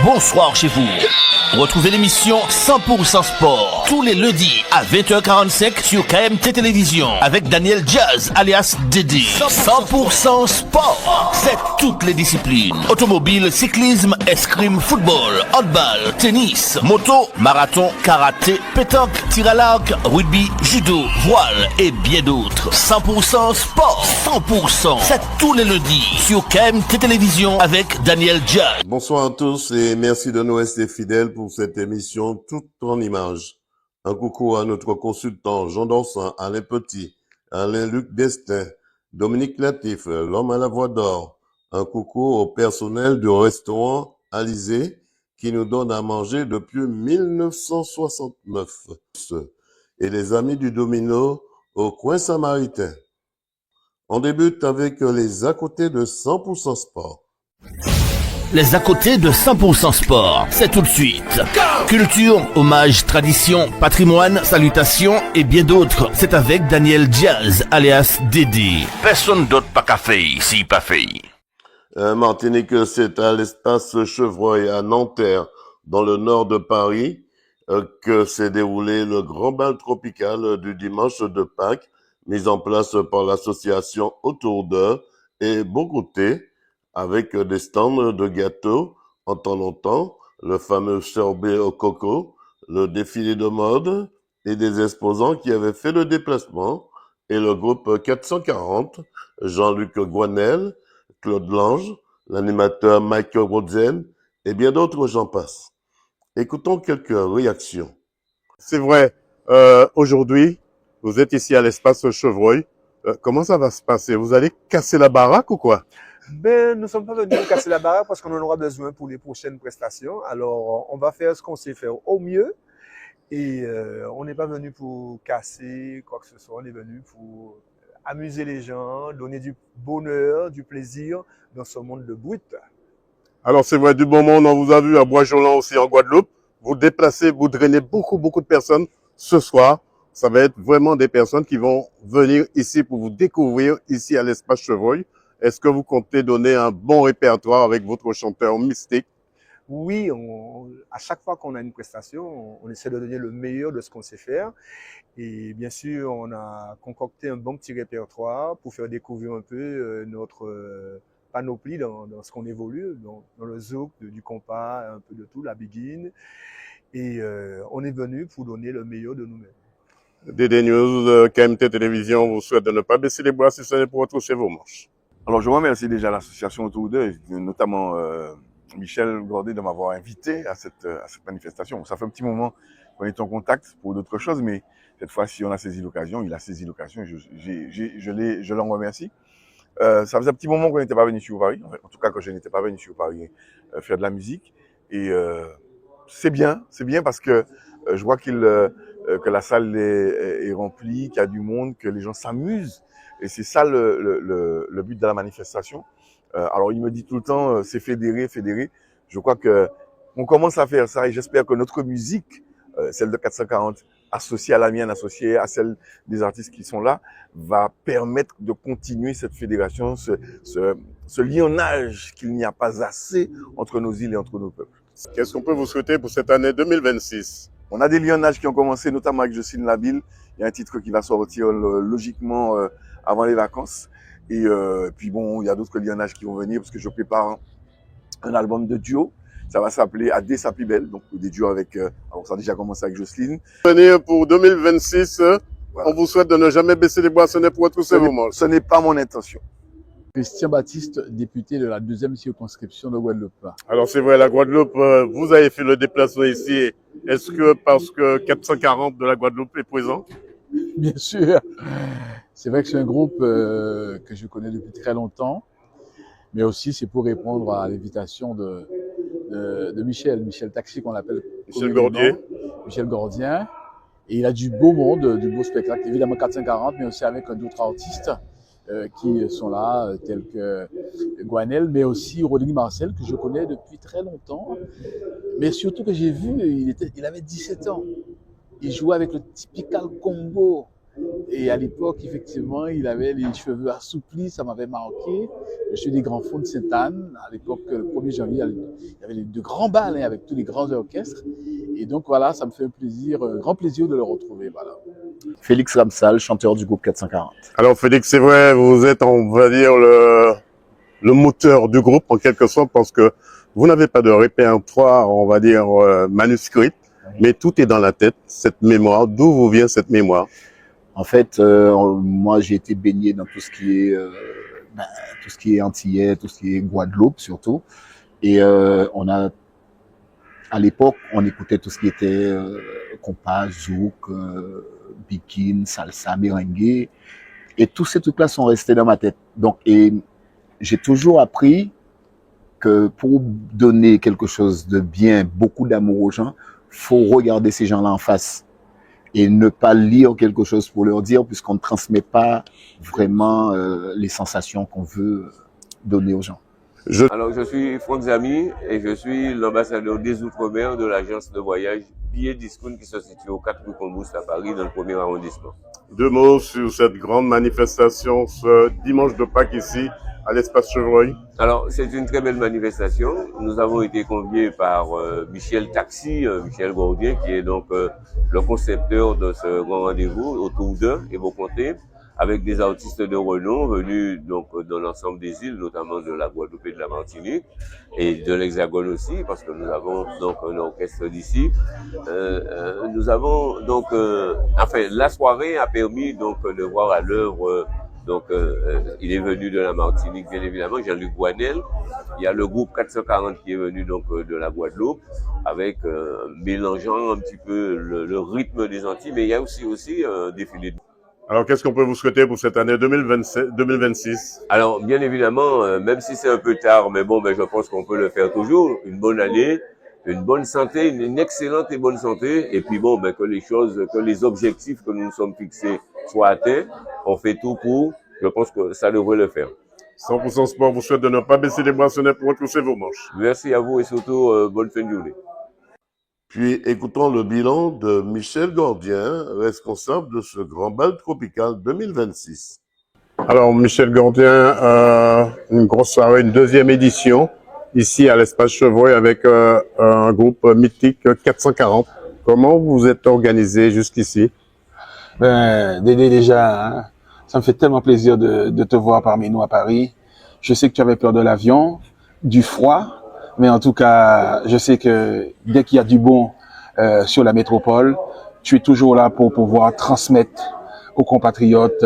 bonsoir chez vous. Retrouvez l'émission 100% Sport tous les lundis à 20h45 sur KMT Télévision avec Daniel Jazz alias Dédé. 100% Sport, c'est toutes les disciplines. Automobile, cyclisme, escrime, football, handball, tennis, moto, marathon, karaté, pétanque, tir à l'arc, rugby, judo, voile et bien d'autres. 100% Sport, 100%, c'est tous les lundis sur KMT Télévision avec Daniel Jazz. Bonsoir à tous et merci de nous rester fidèles pour cette émission toute en images. Un coucou à notre consultant Jean Dorsan, Alain Petit, Alain-Luc Destin, Dominique Natif, l'homme à la voix d'or. Un coucou au personnel du restaurant Alizé qui nous donne à manger depuis 1969. Et les amis du Domino au coin samaritain. On débute avec les à côté de 100% Sport. Les à côté de 100% Sport, c'est tout de suite. Culture, hommage, tradition, patrimoine, salutations et bien d'autres. C'est avec Daniel Jazz, alias Dédé. Personne d'autre pas qu'à faire ici, pas fait. Martinique, c'est à l'espace Chevreuil à Nanterre, dans le nord de Paris, que s'est déroulé le grand bal tropical du dimanche de Pâques, mis en place par l'association Autour d'eux et Bon Goûter, avec des stands de gâteaux en temps longtemps, le fameux sorbet au coco, le défilé de mode et des exposants qui avaient fait le déplacement, et le groupe 440, Jean-Luc Gouanel, Claude Lange, l'animateur Michael Rosen et bien d'autres, j'en passe. Écoutons quelques réactions. C'est vrai, aujourd'hui, vous êtes ici à l'espace Chevreuil. Comment ça va se passer? Vous allez casser la baraque ou quoi? Ben, nous ne sommes pas venus pour casser la baraque parce qu'on en aura besoin pour les prochaines prestations. Alors, on va faire ce qu'on sait faire au mieux. Et on n'est pas venu pour casser quoi que ce soit. On est venu pour amuser les gens, donner du bonheur, du plaisir dans ce monde de brut. Alors, c'est vrai, du bon monde, on vous a vu à Bois-Jolant aussi en Guadeloupe. Vous déplacez, vous drainez beaucoup de personnes ce soir. Ça va être vraiment des personnes qui vont venir ici pour vous découvrir ici à l'espace Chevreuil. Est-ce que vous comptez donner un bon répertoire avec votre chanteur mystique? Oui, à chaque fois qu'on a une prestation, on essaie de donner le meilleur de ce qu'on sait faire. Et bien sûr, on a concocté un bon petit répertoire pour faire découvrir un peu notre panoplie dans ce qu'on évolue, dans le zouk, du compas, un peu de tout, la biguine. Et on est venu pour donner le meilleur de nous-mêmes. Dédé News, KMT Télévision vous souhaite de ne pas baisser les bras si ce n'est pour retrousser vos manches. Alors, je remercie déjà l'association Autour d'eux, notamment Michel Gordet de m'avoir invité à cette manifestation. Ça fait un petit moment qu'on est en contact pour d'autres choses, mais cette fois-ci, on a saisi l'occasion, il a saisi l'occasion, je l'en remercie. Ça faisait un petit moment qu'on n'était pas venu sur Paris, en tout cas que je n'étais pas venu sur Paris faire de la musique. Et c'est bien parce que je vois que la salle est remplie, qu'il y a du monde, que les gens s'amusent. Et c'est ça le but de la manifestation. Alors il me dit tout le temps, c'est fédérer. Je crois que on commence à faire ça et j'espère que notre musique, celle de 440, associée à la mienne, associée à celle des artistes qui sont là, va permettre de continuer cette fédération, ce lionnage qu'il n'y a pas assez entre nos îles et entre nos peuples. Qu'est-ce qu'on peut vous souhaiter pour cette année 2026? On a des lionnages qui ont commencé, notamment avec Jocelyne Labille. Il y a un titre qui va sortir logiquement avant les vacances. Et puis bon, il y a d'autres lionnages qui vont venir parce que je prépare un album de duo. Ça va s'appeler À des sa plus belle, donc des duos avec. Alors ça a déjà commencé avec Jocelyne. Pour 2026, voilà. On vous souhaite de ne jamais baisser les bras, ce n'est pour retrousser vos manches. Ce n'est pas mon intention. Christian Baptiste, député de la 2e circonscription de Guadeloupe. Alors c'est vrai, la Guadeloupe, vous avez fait le déplacement ici. Est-ce que parce que 440 de la Guadeloupe est présent? Bien sûr. C'est vrai que c'est un groupe que je connais depuis très longtemps, mais aussi c'est pour répondre à l'invitation de Michel Taxi, qu'on l'appelle Michel Gordien. Et il a du beau monde, du beau spectacle, évidemment 440, mais aussi avec d'autres artistes qui sont là, tels que Gouanel, mais aussi Rodrigue Marcel, que je connais depuis très longtemps, mais surtout que j'ai vu, il avait 17 ans. Il jouait avec le Typical Combo. Et à l'époque, effectivement, il avait les cheveux assouplis, ça m'avait marqué. Je suis des grands fonds de Sainte-Anne. À l'époque, le 1er janvier, il y avait de grands bals hein, avec tous les grands orchestres. Et donc voilà, ça me fait un grand plaisir de le retrouver. Voilà. Félix Ramsal, chanteur du groupe 440. Alors Félix, c'est vrai, vous êtes, on va dire, le moteur du groupe en quelque sorte parce que vous n'avez pas de répertoire, on va dire, manuscrit, mais tout est dans la tête, cette mémoire. D'où vous vient cette mémoire? En fait, moi, j'ai été baigné dans tout ce qui est antillais, tout ce qui est Guadeloupe surtout. Et à l'époque, on écoutait tout ce qui était compas, zouk, bikin, salsa, merengue. Et tous ces trucs-là sont restés dans ma tête. Donc, et j'ai toujours appris que pour donner quelque chose de bien, beaucoup d'amour aux gens, faut regarder ces gens-là en face et ne pas lire quelque chose pour leur dire, puisqu'on ne transmet pas vraiment les sensations qu'on veut donner aux gens. Alors, je suis Franck Zami et je suis l'ambassadeur des Outre-mer de l'agence de voyage Billets Discount qui se situe au 4 rue Combouste à Paris, dans le 1er arrondissement. Deux mots sur cette grande manifestation ce dimanche de Pâques ici à l'espace Chevreuil. Alors, c'est une très belle manifestation. Nous avons été conviés par Michel Taxi, Michel Gordien, qui est donc le concepteur de ce grand rendez-vous autour d'eux et vos comtés, avec des artistes de renom venus donc de l'ensemble des îles, notamment de la Guadeloupe et de la Martinique, et de l'Hexagone aussi, parce que nous avons donc un orchestre d'ici. Nous avons donc, enfin, la soirée a permis donc de voir à l'œuvre. Donc, il est venu de la Martinique, bien évidemment, Jean-Luc Guanel. Il y a le groupe 440 qui est venu donc de la Guadeloupe, avec mélangeant un petit peu le rythme des Antilles, mais il y a aussi un défilé de... Alors, qu'est-ce qu'on peut vous souhaiter pour cette année 2026? Alors, bien évidemment, même si c'est un peu tard, mais bon, je pense qu'on peut le faire toujours. Une bonne année, une bonne santé, une excellente et bonne santé, et puis bon, que les objectifs que nous nous sommes fixés soient atteints. On fait tout pour, je pense que ça devrait le faire. 100% Sport vous souhaite de ne pas baisser les bracelets pour retrousser vos manches. Merci à vous et surtout, bonne fin de journée. Puis écoutons le bilan de Michel Gordien, responsable de ce grand bal tropical 2026. Alors Michel Gordien, une grosse soirée, une deuxième édition, ici à l'espace Chevreuil avec un groupe mythique 440. Comment vous êtes organisé jusqu'ici? Dédé, déjà, hein, ça me fait tellement plaisir de te voir parmi nous à Paris. Je sais que tu avais peur de l'avion, du froid, mais en tout cas, je sais que dès qu'il y a du bon sur la métropole, tu es toujours là pour pouvoir transmettre aux compatriotes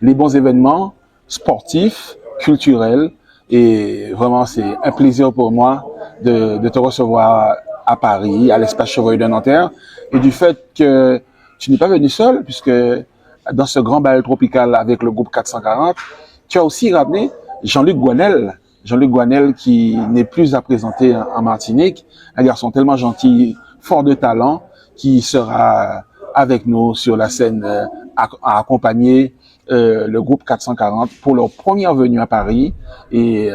les bons événements sportifs, culturels, et vraiment c'est un plaisir pour moi de te recevoir à Paris, à l'espace Chevreuil de Nanterre, et du fait que tu n'es pas venu seul, puisque dans ce grand bal tropical avec le groupe 440, tu as aussi ramené Jean-Luc Guanel. Jean-Luc Guanel qui n'est plus à présenter en Martinique, un garçon tellement gentil, fort de talent, qui sera avec nous sur la scène à accompagner le groupe 440 pour leur première venue à Paris. Et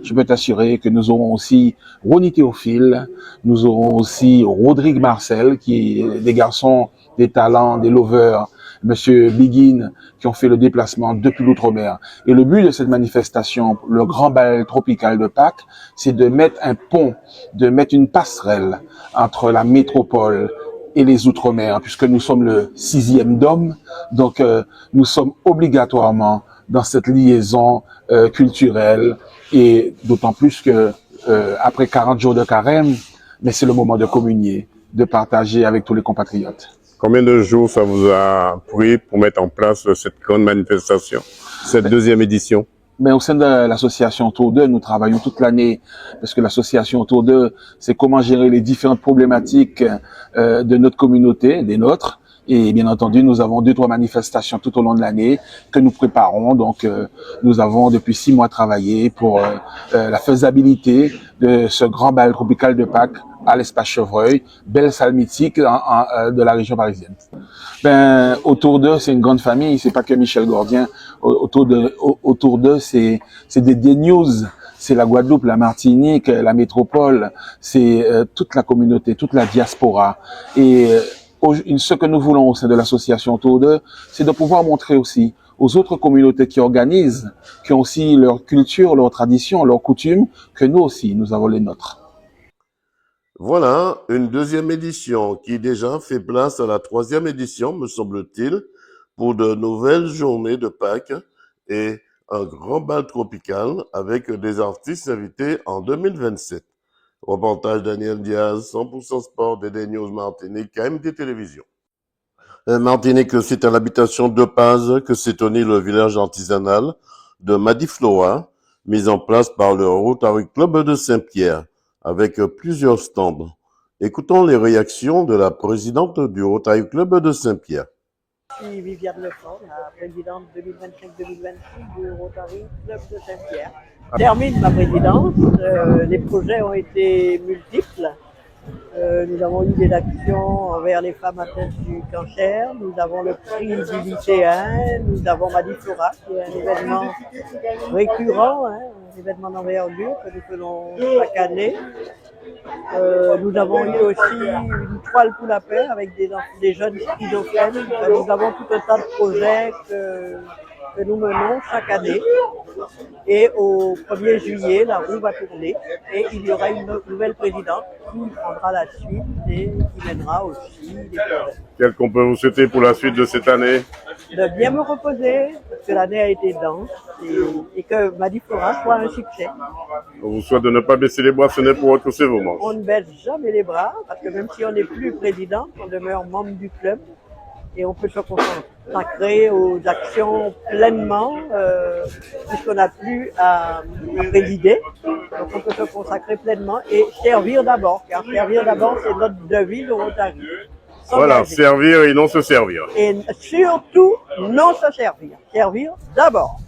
je peux t'assurer que nous aurons aussi Ronnie Théophile, nous aurons aussi Rodrigue Marcel, qui est des garçons, des talents, des lovers, Monsieur Biguin, qui ont fait le déplacement depuis l'outre-mer. Et le but de cette manifestation, le grand bal tropical de Pâques, c'est de mettre un pont, de mettre une passerelle entre la métropole et les outre-mer, puisque nous sommes le 6e dôme, donc nous sommes obligatoirement dans cette liaison culturelle, et d'autant plus que après 40 jours de carême, mais c'est le moment de communier, de partager avec tous les compatriotes. Combien de jours ça vous a pris pour mettre en place cette grande manifestation, cette deuxième édition? Mais au sein de l'association Autour d'eux, nous travaillons toute l'année, parce que l'association Autour d'eux, c'est comment gérer les différentes problématiques de notre communauté, des nôtres. Et bien entendu, nous avons 2-3 manifestations tout au long de l'année que nous préparons. Donc, nous avons depuis 6 mois travaillé pour la faisabilité de ce grand bal tropical de Pâques à l'espace Chevreuil, belle salle mythique de la région parisienne. Autour d'eux, c'est une grande famille. C'est pas que Michel Gordien. Autour d'eux, c'est des news. C'est la Guadeloupe, la Martinique, la métropole. C'est toute la communauté, toute la diaspora. Et ce que nous voulons au sein de l'association Autour d'eux, c'est de pouvoir montrer aussi aux autres communautés qui organisent, qui ont aussi leur culture, leur tradition, leurs coutumes, que nous aussi, nous avons les nôtres. Voilà, une deuxième édition qui déjà fait place à la troisième édition, me semble-t-il, pour de nouvelles journées de Pâques et un grand bal tropical avec des artistes invités en 2027. Reportage Daniel Diaz, 100% Sport, DD News Martinique, KMT Télévision. Martinique, c'est à l'habitation de Paz que s'est tenu le village artisanal de Madifloa, mis en place par le Rotary Club de Saint-Pierre, avec plusieurs stands. Écoutons les réactions de la présidente du Rotary Club de Saint-Pierre. Je suis Viviane Lefort, la présidente 2025-2026 du Rotary Club de Saint-Pierre. Je termine ma présidence. Les projets ont été multiples. Nous avons eu des actions envers les femmes atteintes du cancer. Nous avons le prix du lycéen. Nous avons Madiflora, qui est un événement récurrent, un événement d'envergure que nous faisons chaque année. Nous avons eu aussi une toile pour la paix avec des jeunes schizophrènes. Nous avons tout un tas de projets que nous menons chaque année. Et au 1er juillet, la roue va tourner et il y aura une nouvelle présidente qui prendra la suite et qui mènera aussi des projets. Quel qu'on peut vous souhaiter pour la suite de cette année? De bien me reposer, parce que l'année a été dense et que Madiflora soit un succès. On vous souhaite de ne pas baisser les bras, ce n'est pour retrousser vos manches. On ne baisse jamais les bras, parce que même si on n'est plus président, on demeure membre du club et on peut se consacrer aux actions pleinement, puisqu'on n'a plus à présider. Donc on peut se consacrer pleinement et servir d'abord, car servir d'abord, c'est notre devise au Rotary. Voilà, servir et non se servir. Et surtout, non se servir. Servir d'abord.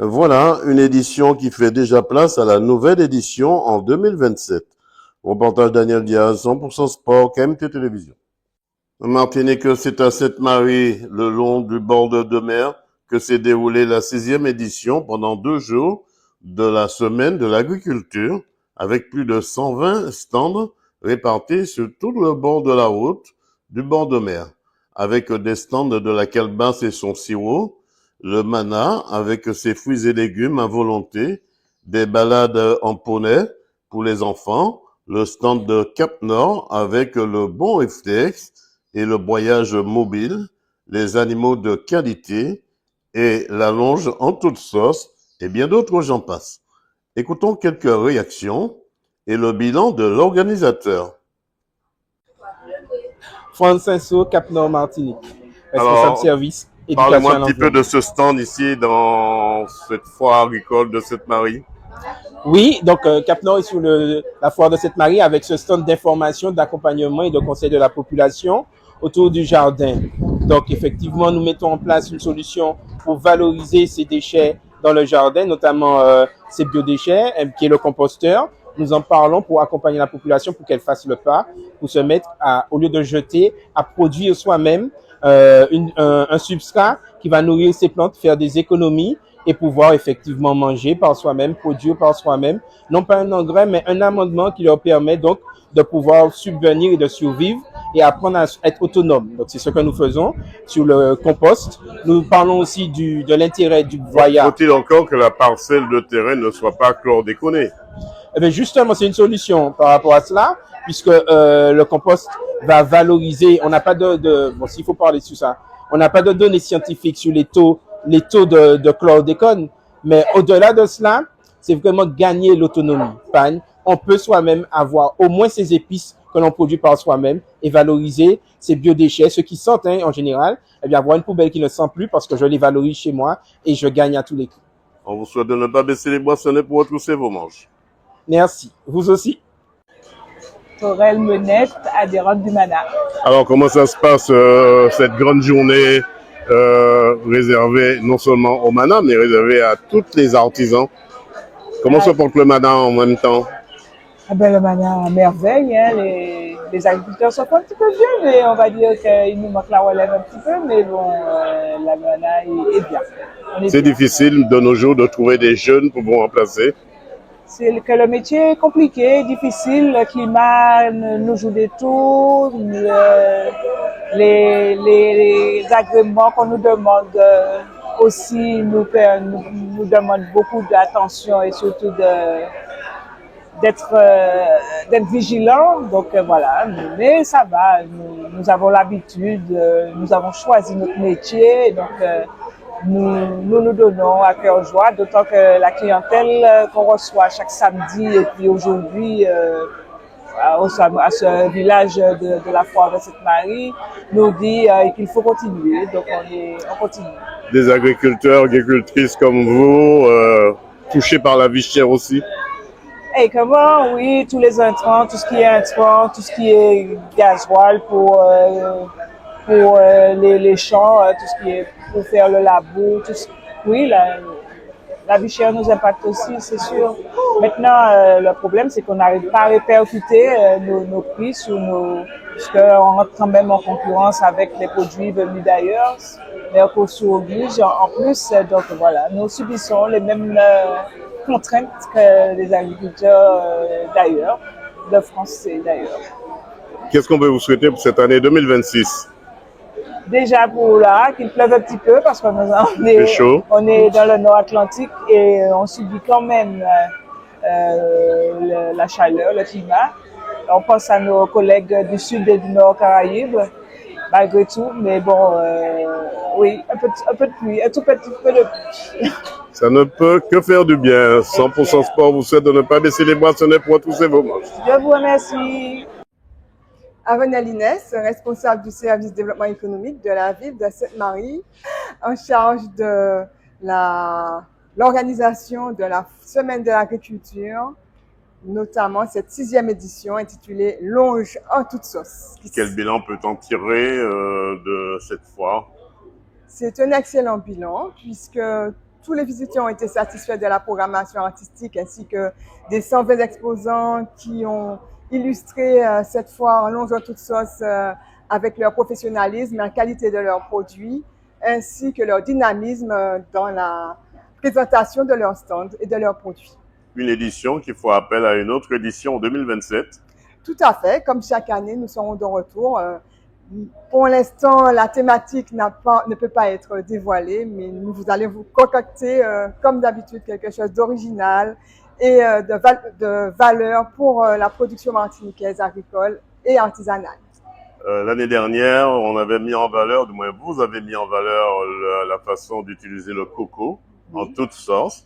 Voilà une édition qui fait déjà place à la nouvelle édition en 2027. Reportage Daniel Diaz, 100% Sport, KMT Télévision. Martinique, c'est à Sainte-Marie, le long du bord de mer, que s'est déroulée la 6e édition pendant 2 jours de la semaine de l'agriculture, avec plus de 120 stands répartis sur tout le bord de la route du bord de mer, avec des stands de la calebasse et son sirop, le mana avec ses fruits et légumes à volonté, des balades en poney pour les enfants, le stand de Cap Nord avec le bon réflexe et le broyage mobile, les animaux de qualité et la longe en toute sauce et bien d'autres j'en passe. Écoutons quelques réactions et le bilan de l'organisateur. Francisco Cap Nord Martinique, Alors, responsable service. Parlez-moi un petit peu de ce stand ici dans cette foire agricole de Sainte-Marie. Oui, donc Cap Nord est sur la foire de Sainte-Marie avec ce stand d'information, d'accompagnement et de conseil de la population autour du jardin. Donc effectivement, nous mettons en place une solution pour valoriser ces déchets dans le jardin, notamment ces biodéchets, qui est le composteur. Nous en parlons pour accompagner la population pour qu'elle fasse le pas, pour se mettre au lieu de jeter, à produire soi-même un substrat qui va nourrir ces plantes, faire des économies et pouvoir effectivement manger par soi-même, produire par soi-même, non pas un engrais, mais un amendement qui leur permet donc de pouvoir subvenir et de survivre et apprendre à être autonome. Donc c'est ce que nous faisons sur le compost. Nous parlons aussi de l'intérêt du broyat. Faut-il encore que la parcelle de terrain ne soit pas chlordéconée? Eh bien justement, c'est une solution par rapport à cela, puisque le compost va valoriser. On n'a pas bon, s'il faut parler sur ça, on n'a pas de données scientifiques sur les taux de chlordécone, mais au-delà de cela, c'est vraiment gagner l'autonomie. On peut soi-même avoir au moins ces épices que l'on produit par soi-même et valoriser ces biodéchets, ceux qui sentent en général, eh bien avoir une poubelle qui ne sent plus parce que je les valorise chez moi et je gagne à tous les coups. On vous souhaite de ne pas baisser les boissonnets pour retrousser vos manches. Merci. Vous aussi. Torel Menette, adhérente du MANA. Alors, comment ça se passe, cette grande journée réservée non seulement au MANA, mais réservée à tous les artisans? Comment se porte le MANA en même temps? Ah ben, le MANA à merveille, hein. Les agriculteurs sont un petit peu vieux, mais on va dire qu'il nous manque la relève un petit peu, mais bon, la MANA est bien. C'est difficile de nos jours de trouver des jeunes pour vous remplacer. C'est que le métier est compliqué, difficile, le climat nous joue des tours, les agréments qu'on nous demande aussi nous demandent beaucoup d'attention et surtout d'être vigilant. Donc voilà, mais ça va, nous avons l'habitude, nous avons choisi notre métier, donc nous donnons à cœur joie, d'autant que la clientèle qu'on reçoit chaque samedi et puis aujourd'hui à ce village de la foire de Sainte-Marie nous dit qu'il faut continuer, donc on continue. Des agriculteurs, agricultrices comme vous, touchés par la vie chère aussi? Et comment, oui, tous les intrants, tout ce qui est intrants, tout ce qui est gasoil pour les champs, tout ce qui est pour faire le labour, oui, la vie chère nous impacte aussi, c'est sûr. Maintenant, le problème, c'est qu'on n'arrive pas à répercuter nos prix sur parce qu'on rentre quand même en concurrence avec les produits venus d'ailleurs. Mercosur oblige en plus, donc voilà, nous subissons les mêmes contraintes que les agriculteurs d'ailleurs, de France et d'ailleurs. Qu'est-ce qu'on peut vous souhaiter pour cette année 2026? Déjà pour là, qu'il pleuve un petit peu parce qu'on est dans le nord Atlantique et on subit quand même la chaleur, le climat. On pense à nos collègues du sud et du nord Caraïbes, malgré tout, mais bon, oui, un peu de pluie, un tout petit peu de pluie. Ça ne peut que faire du bien. 100% Sport vous souhaite de ne pas baisser les boissonnets pour retrousser vos manches. Je vous remercie. Avenel Inès, responsable du service développement économique de la ville de Sainte-Marie, en charge de l'organisation de la Semaine de l'agriculture, notamment cette 6e édition intitulée Longe en toute sauce. Quel bilan peut-on tirer de cette foire? C'est un excellent bilan puisque tous les visiteurs ont été satisfaits de la programmation artistique ainsi que des 120 exposants qui ont illustré cette foire Longe en toute sauce avec leur professionnalisme, la qualité de leurs produits ainsi que leur dynamisme dans la présentation de leurs stands et de leurs produits. Une édition qui fera appel à une autre édition en 2027. Tout à fait. Comme chaque année, nous serons de retour. Pour l'instant, la thématique ne peut pas être dévoilée, mais vous allez vous concocter, comme d'habitude, quelque chose d'original et de valeur pour la production martiniquaise agricole et artisanale. L'année dernière, on avait mis en valeur, du moins vous avez mis en valeur la façon d'utiliser le coco en toutes sortes.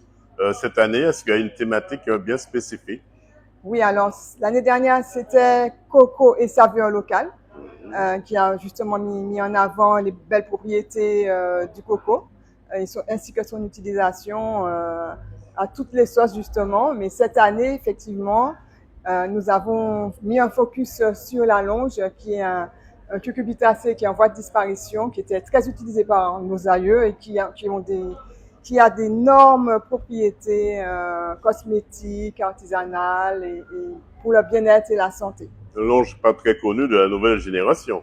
Cette année, est-ce qu'il y a une thématique bien spécifique? Oui, alors l'année dernière, c'était coco et saveur locale, qui a justement mis en avant les belles propriétés du coco, ainsi que son utilisation à toutes les sauces justement. Mais cette année, effectivement, nous avons mis un focus sur la longe, qui est un cucurbitacé qui est en voie de disparition, qui était très utilisé par nos aïeux et qui qui a d'énormes propriétés cosmétiques, artisanales et pour le bien-être et la santé. Un linge pas très connu de la nouvelle génération.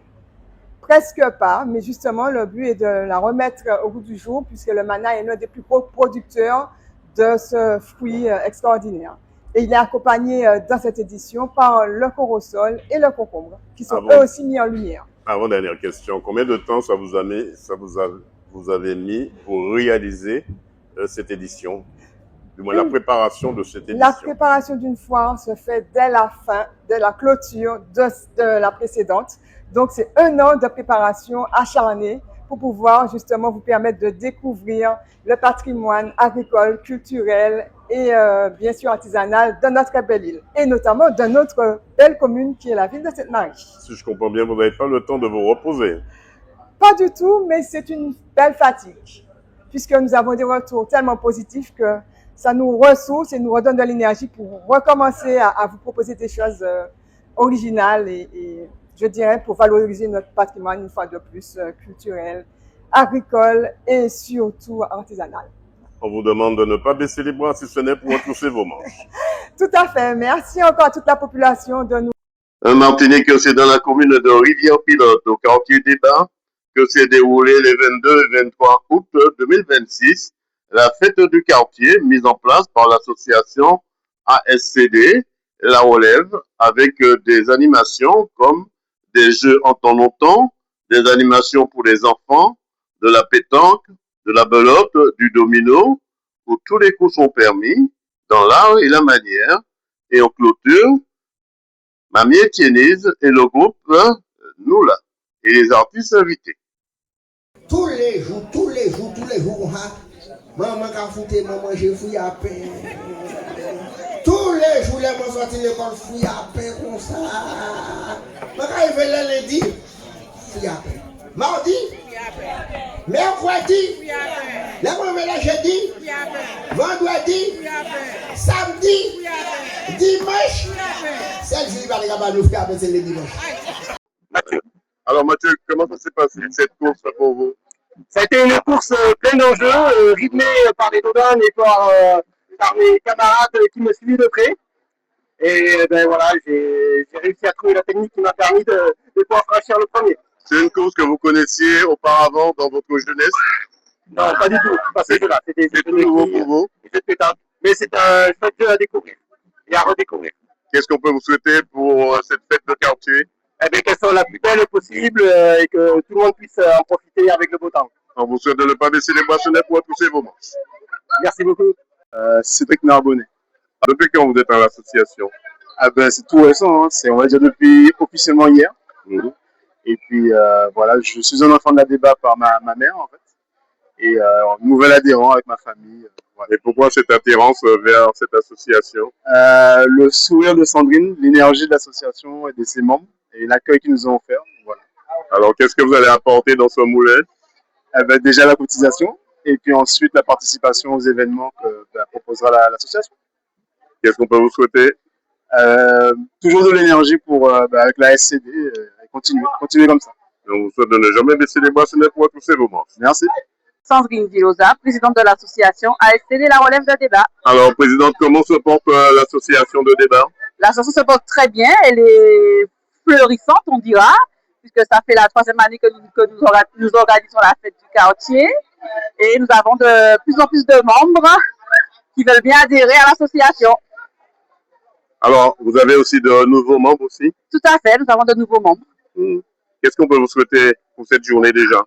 Presque pas, mais justement, le but est de la remettre au goût du jour puisque le manna est l'un des plus gros producteurs de ce fruit extraordinaire. Et il est accompagné dans cette édition par le corosol et le concombre, qui sont eux aussi mis en lumière. Avant-dernière question, combien de temps vous avez mis pour réaliser cette édition? Du moins, la préparation de cette édition. La préparation d'une foire se fait dès la fin, dès la clôture de la précédente. Donc, c'est 1 an de préparation acharnée pour pouvoir justement vous permettre de découvrir le patrimoine agricole, culturel et bien sûr artisanal de notre belle île. Et notamment de notre belle commune qui est la ville de Sainte-Marie. Si je comprends bien, vous n'avez pas le temps de vous reposer. Pas du tout, mais c'est une belle fatigue. Puisque nous avons des retours tellement positifs que ça nous ressource et nous redonne de l'énergie pour recommencer à vous proposer des choses originales et je dirais pour valoriser notre patrimoine une fois de plus culturel, agricole et surtout artisanal. On vous demande de ne pas baisser les bras si ce n'est pour retrousser vos manches. Tout à fait. Merci encore à toute la population de nous. En Martinique, c'est dans la commune de Rivière-Pilote, au quartier des Bains, que s'est déroulé les 22 et 23 août 2026 la fête du quartier mise en place par l'association ASCD, la relève, avec des animations comme des jeux en temps longtemps, des animations pour les enfants, de la pétanque, de la belote, du domino, où tous les coups sont permis, dans l'art et la manière. Et en clôture, Mamie Etiennise et le groupe Noula et les artistes invités. Tous les jours, maman a foutu, maman j'ai fouillé à peine. Tous les jours, les gens sortent de l'école, fouillé à peine comme ça. Quand il fait le lundi, fouillé à peine. Mardi, mercredi, les gens le jeudi, vendredi, samedi, dimanche. C'est le jour où il va nous faire passer le dimanche. Alors Mathieu, comment ça s'est passé cette course pour vous? Ça a été une course pleine d'enjeux, rythmée par les dodanes et par mes camarades qui me suivaient de près. Et ben voilà, j'ai réussi à trouver la technique qui m'a permis de pouvoir franchir le premier. C'est une course que vous connaissiez auparavant dans votre jeunesse? Non, pas du tout. Pas ce jeu-là. C'était nouveau pour vous? Mais c'est un chouette jeu à découvrir et à redécouvrir. Qu'est-ce qu'on peut vous souhaiter pour cette fête de quartier? Eh bien, qu'elle soit la plus belle possible et que tout le monde puisse en profiter avec le beau temps. On vous souhaite de ne pas baisser les bracelets pour repousser vos manches. Merci beaucoup. Cédric Narbonnet. Depuis quand vous êtes à l'association? C'est tout récent, hein. C'est, on va dire, depuis officiellement hier. Et puis voilà, je suis un enfant de la débat par ma mère en fait. Et nouvel adhérent avec ma famille. Voilà. Et pourquoi cette attirance vers cette association? Le sourire de Sandrine, l'énergie de l'association et de ses membres et l'accueil qu'ils nous ont offert. Voilà. Alors qu'est-ce que vous allez apporter dans ce moulin? Déjà la cotisation et puis ensuite la participation aux événements que proposera l'association. Qu'est-ce qu'on peut vous souhaiter? Toujours de l'énergie pour avec la SCD et continuer comme ça. Et on vous souhaite de ne jamais baisser les bras, ce n'est pour repousser vos manches. Merci. Sandrine Villosa, présidente de l'association ASCD La Relève de Débat. Alors, présidente, comment se porte l'association de débat? L'association se porte très bien, elle est fleurissante, on dira, puisque ça fait la 3e année que nous organisons la fête du quartier. Et nous avons de plus en plus de membres qui veulent bien adhérer à l'association. Alors, vous avez aussi de nouveaux membres aussi? Tout à fait, nous avons de nouveaux membres. Qu'est-ce qu'on peut vous souhaiter pour cette journée déjà?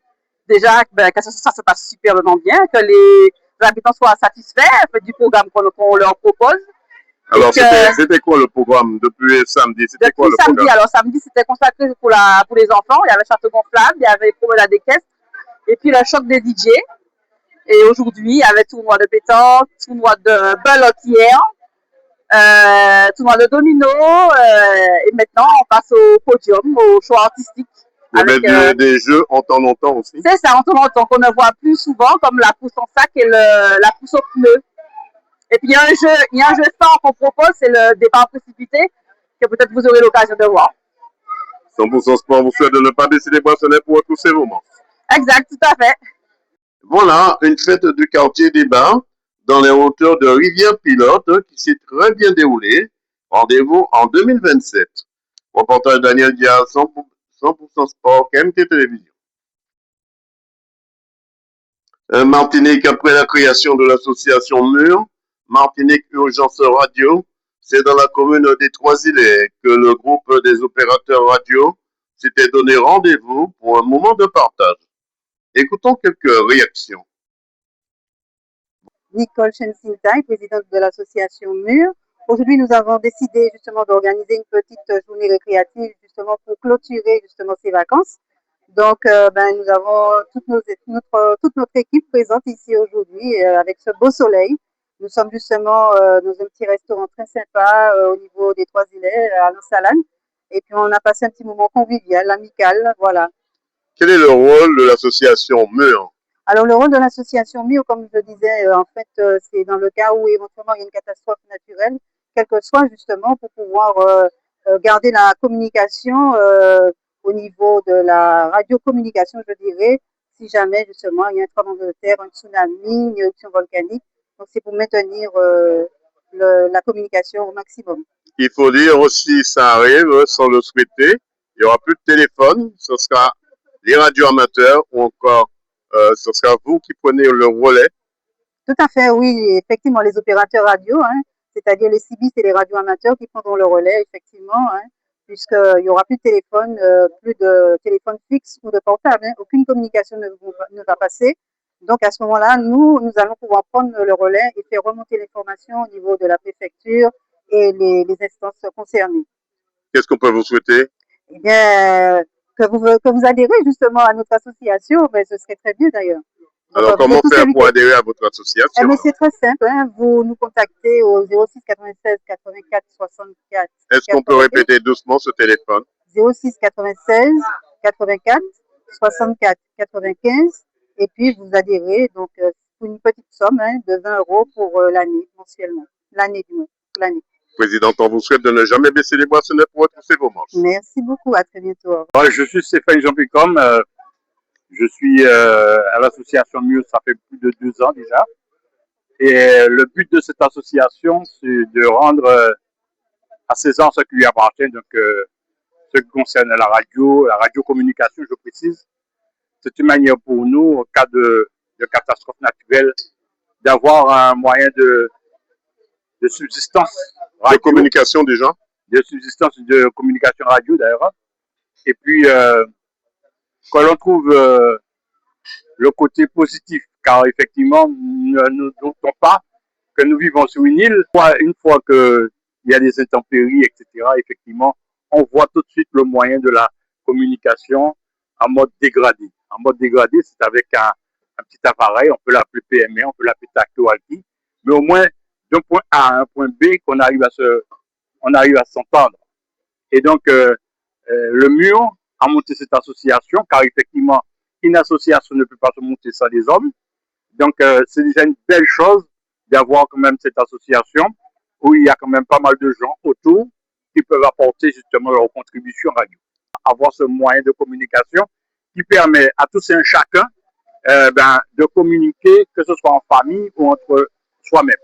Déjà, que ça se passe superbement bien, que les habitants soient satisfaits du programme qu'on leur propose. Alors, c'était quoi le programme depuis samedi? C'était quoi le programme? Alors, samedi, c'était consacré pour les enfants. Il y avait château gonflable, il y avait promenade équestre, et puis le choc des DJ. Et aujourd'hui, il y avait tournoi de pétanque, tournoi de belotière, tournoi de domino, et maintenant, on passe au podium, au choix artistique. Il y avait des jeux en temps longtemps aussi. C'est ça, en temps longtemps, qu'on ne voit plus souvent, comme la pousse en sac et la pousse au pneu. Et puis il y a un jeu fort qu'on propose, c'est le départ précipité, que peut-être vous aurez l'occasion de voir. 100% sport, vous souhaite de ne pas baisser les bras, ce n'est pour repousser vos manches. Exact, tout à fait. Voilà, une fête du quartier des Bars dans les hauteurs de Rivière-Pilote qui s'est très bien déroulée. Rendez-vous en 2027. Reportage Daniel Diaz, 100% sport, KMT Télévision. Martinique, après la création de l'association MUR, Martinique Urgence Radio, c'est dans la commune des Trois-Îlets que le groupe des opérateurs radio s'était donné rendez-vous pour un moment de partage. Écoutons quelques réactions. Nicole Chensintai, présidente de l'association MUR. Aujourd'hui, nous avons décidé justement d'organiser une petite journée récréative justement pour clôturer justement ces vacances. Donc, nous avons toute notre équipe présente ici aujourd'hui avec ce beau soleil. Nous sommes justement dans un petit restaurant très sympa au niveau des Trois-Îlets, à Lansalane. Et puis, on a passé un petit moment convivial, amical, voilà. Quel est le rôle de l'association MUR? Alors, le rôle de l'association MUR, comme je disais, c'est dans le cas où éventuellement il y a une catastrophe naturelle, quel que soit justement, pour pouvoir garder la communication au niveau de la radiocommunication, je dirais, si jamais justement il y a un tremblement de terre, un tsunami, une éruption volcanique. Donc, c'est pour maintenir la communication au maximum. Il faut dire aussi, ça arrive sans le souhaiter, il n'y aura plus de téléphone, ce sera les radios amateurs ou encore ce sera vous qui prenez le relais. Tout à fait, oui, effectivement, les opérateurs radio, c'est-à-dire les CIBIS et les radios amateurs qui prendront le relais, effectivement, puisqu'il n'y aura plus de téléphone fixe ou de portable, aucune communication ne va passer. Donc à ce moment-là, nous allons pouvoir prendre le relais et faire remonter l'information au niveau de la préfecture et les instances concernées. Qu'est-ce qu'on peut vous souhaiter? Eh bien, que vous adhérez justement à notre association, ce serait très bien d'ailleurs. Alors, comment faire pour adhérer à votre association? C'est très simple, vous nous contactez au 06 96 84 64. Est-ce qu'on peut répéter doucement ce téléphone? 06 96 84 64 95. Et puis, vous adhérez donc pour une petite somme de 20 € pour l'année, mensuellement. L'année du moins. L'année. Présidente, on vous souhaite de ne jamais baisser les bras, ce n'est pour retrousser vos manches. Merci beaucoup, à très bientôt. Je suis Stéphane Jean-Picom. Je suis à l'association MUR, ça fait plus de 2 ans déjà. Et le but de cette association, c'est de rendre à César ce qui lui appartient, donc ce qui concerne la radiocommunication, je précise. C'est une manière pour nous, en cas de catastrophe naturelle, d'avoir un moyen de subsistance radio. De communication déjà? De subsistance de communication radio d'ailleurs. Et puis, que l'on trouve le côté positif, car effectivement, ne doutons pas que nous vivons sur une île. Une fois qu'il y a des intempéries, etc., effectivement, on voit tout de suite le moyen de la communication en mode dégradé. En mode dégradé, c'est avec un petit appareil, on peut l'appeler PME, on peut l'appeler tacto-alti, mais au moins d'un point A à un point B qu'on arrive à s'entendre. Et donc, le MUR a monté cette association, car effectivement, une association ne peut pas se monter sans des hommes. Donc, c'est déjà une belle chose d'avoir quand même cette association où il y a quand même pas mal de gens autour qui peuvent apporter justement leur contribution radio. Avoir ce moyen de communication qui permet à tous et un chacun de communiquer, que ce soit en famille ou entre soi-même.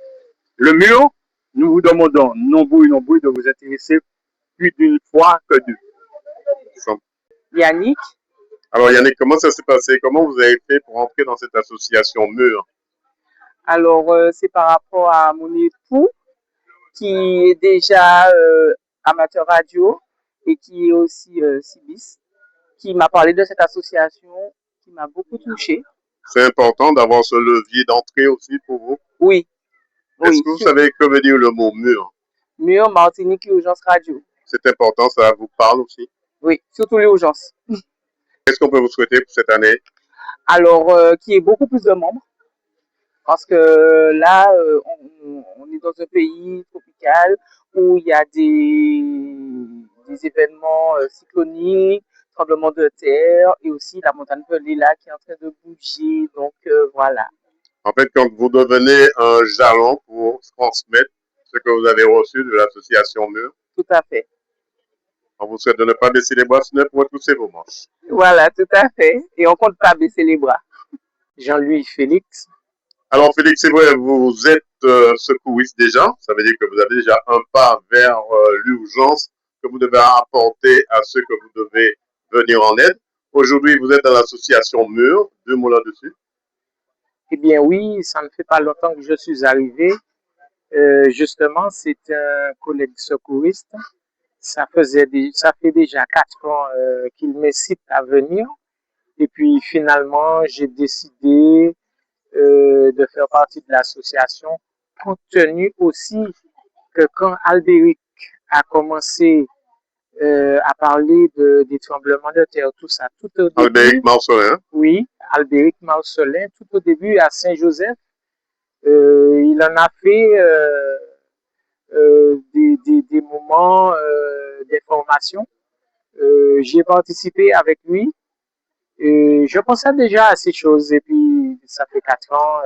Le MUR, nous vous demandons, nombreux de vous intéresser plus d'une fois que deux. Yannick. Alors Yannick, comment ça s'est passé? Comment vous avez fait pour entrer dans cette association MUR? Alors, c'est par rapport à mon époux qui est déjà amateur radio et qui est aussi CIBIS, qui m'a parlé de cette association qui m'a beaucoup touchée. C'est important d'avoir ce levier d'entrée aussi pour vous? Oui. Est-ce que vous savez que veut dire le mot MUR? MUR, Martinique Urgence Radio. C'est important, ça vous parle aussi? Oui, surtout l'urgence. Qu'est-ce qu'on peut vous souhaiter pour cette année? Alors, qu'il y ait beaucoup plus de membres. Parce que là, on est dans un pays tropical où il y a des événements cycloniques, tremblements de terre et aussi la montagne pelée là qui est en train de bouger. Donc voilà. En fait, quand vous devenez un jalon pour transmettre ce que vous avez reçu de l'association MUR. Tout à fait. On vous souhaite de ne pas baisser les bras, sinon pour retrousser vos manches. Voilà, tout à fait. Et on ne compte pas baisser les bras. Jean-Louis Félix. Alors Félix, c'est vrai, vous êtes secouriste déjà, ça veut dire que vous avez déjà un pas vers l'urgence que vous devez apporter à ceux que vous devez venir en aide. Aujourd'hui, vous êtes dans l'association Mur, 2 mots là-dessus. Eh bien oui, ça ne fait pas longtemps que je suis arrivé. Justement, c'est un collègue secouriste. Ça fait déjà 4 ans qu'il m'incite à venir. Et puis finalement, j'ai décidé de faire partie de l'association, compte tenu aussi que quand Albéric a commencé à parler des tremblements de terre, tout ça, tout au début. Albéric Marcelin. Oui, Albéric Marcelin, tout au début à Saint-Joseph, il en a fait des moments d'information. J'ai participé avec lui. Et je pensais déjà à ces choses. Et puis, ça fait 4 ans,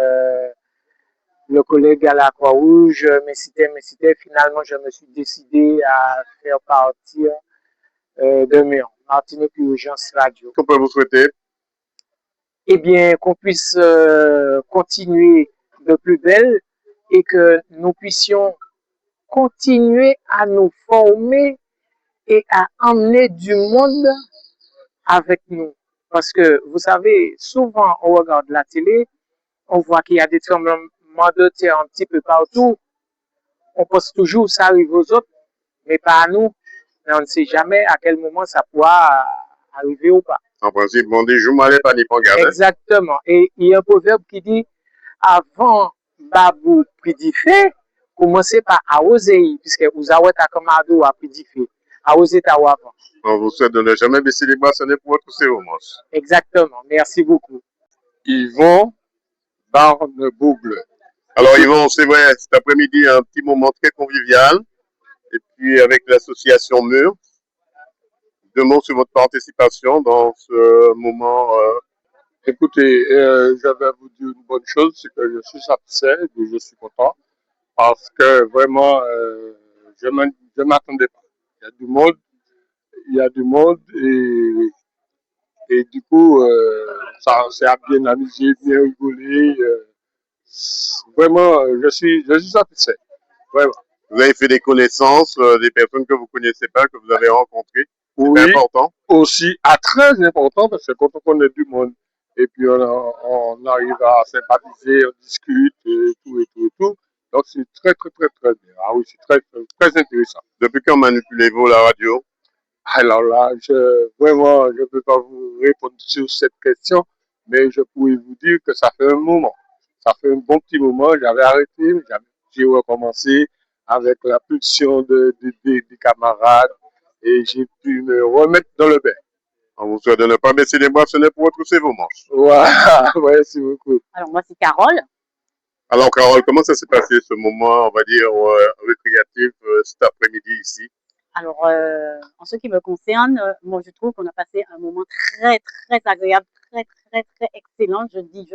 le collègue à la Croix-Rouge m'incitait. Finalement, je me suis décidé à faire partir de Mur, Martinique Urgence Radio. Qu'on peut vous souhaiter? Eh bien, qu'on puisse continuer de plus belle et que nous puissions continuer à nous former et à emmener du monde avec nous. Parce que, vous savez, souvent, on regarde la télé, on voit qu'il y a des tremblements de terre un petit peu partout. On pense toujours que ça arrive aux autres, mais pas à nous. Mais on ne sait jamais à quel moment ça pourra arriver ou pas. En principe, on dit « je m'allais pas n'y pas garder ». Exactement. Et il y a un proverbe qui dit « avant babou pridifé, commencez par arroser, puisque vous avez un commando à pridifé. Arroser ta avant. » On vous souhaite de ne jamais baisser les bras, ce n'est pour votre séance. Exactement. Merci beaucoup. Yvon Barnebougle. Alors Yvon, c'est vrai, cet après-midi, un petit moment très convivial. Et puis avec l'association Mur. 2 mots sur votre participation dans ce moment. Écoutez, je vais vous dire une bonne chose, c'est que je suis satisfait et je suis content parce que vraiment, je ne m'attendais pas. Il y a du monde et du coup, ça s'est bien amusé, bien rigolé. Vraiment, je suis satisfait. Vraiment. Vous avez fait des connaissances, des personnes que vous ne connaissez pas, que vous avez rencontrées. Oui, c'est important. Aussi, très important, parce que quand on connaît du monde, et puis on arrive à sympathiser, on discute, et tout. Donc c'est très bien. Ah oui, c'est très intéressant. Depuis quand manipulez-vous la radio? Alors là, vraiment, je ne peux pas vous répondre sur cette question, mais je pourrais vous dire que ça fait un moment. Ça fait un bon petit moment, j'avais arrêté, j'ai recommencé avec la pulsion des camarades et j'ai pu me remettre dans le bain. On vous souhaite de ne pas baisser les bras, ce n'est pour retrousser vos manches. Voilà, merci beaucoup. Alors moi c'est Carole. Alors Carole, comment ça s'est passé ce moment, on va dire, récréatif cet après-midi ici? Alors en ce qui me concerne, moi je trouve qu'on a passé un moment très agréable, très excellent. Je dis,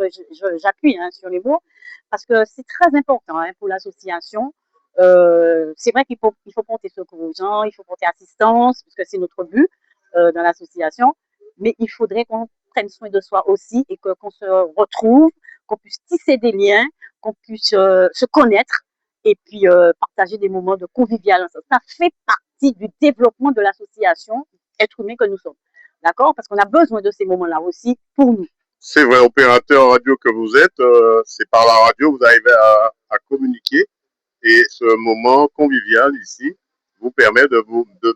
j'appuie sur les mots parce que c'est très important pour l'association. C'est vrai qu'il faut porter secours aux gens, il faut porter assistance, parce que c'est notre but dans l'association, mais il faudrait qu'on prenne soin de soi aussi et qu'on se retrouve, qu'on puisse tisser des liens, qu'on puisse se connaître et puis partager des moments de convivialité. Ça fait partie du développement de l'association être humain que nous sommes. D'accord? Parce qu'on a besoin de ces moments-là aussi pour nous. C'est vrai, opérateur radio que vous êtes, c'est par la radio que vous arrivez à communiquer. Et ce moment convivial ici vous permet de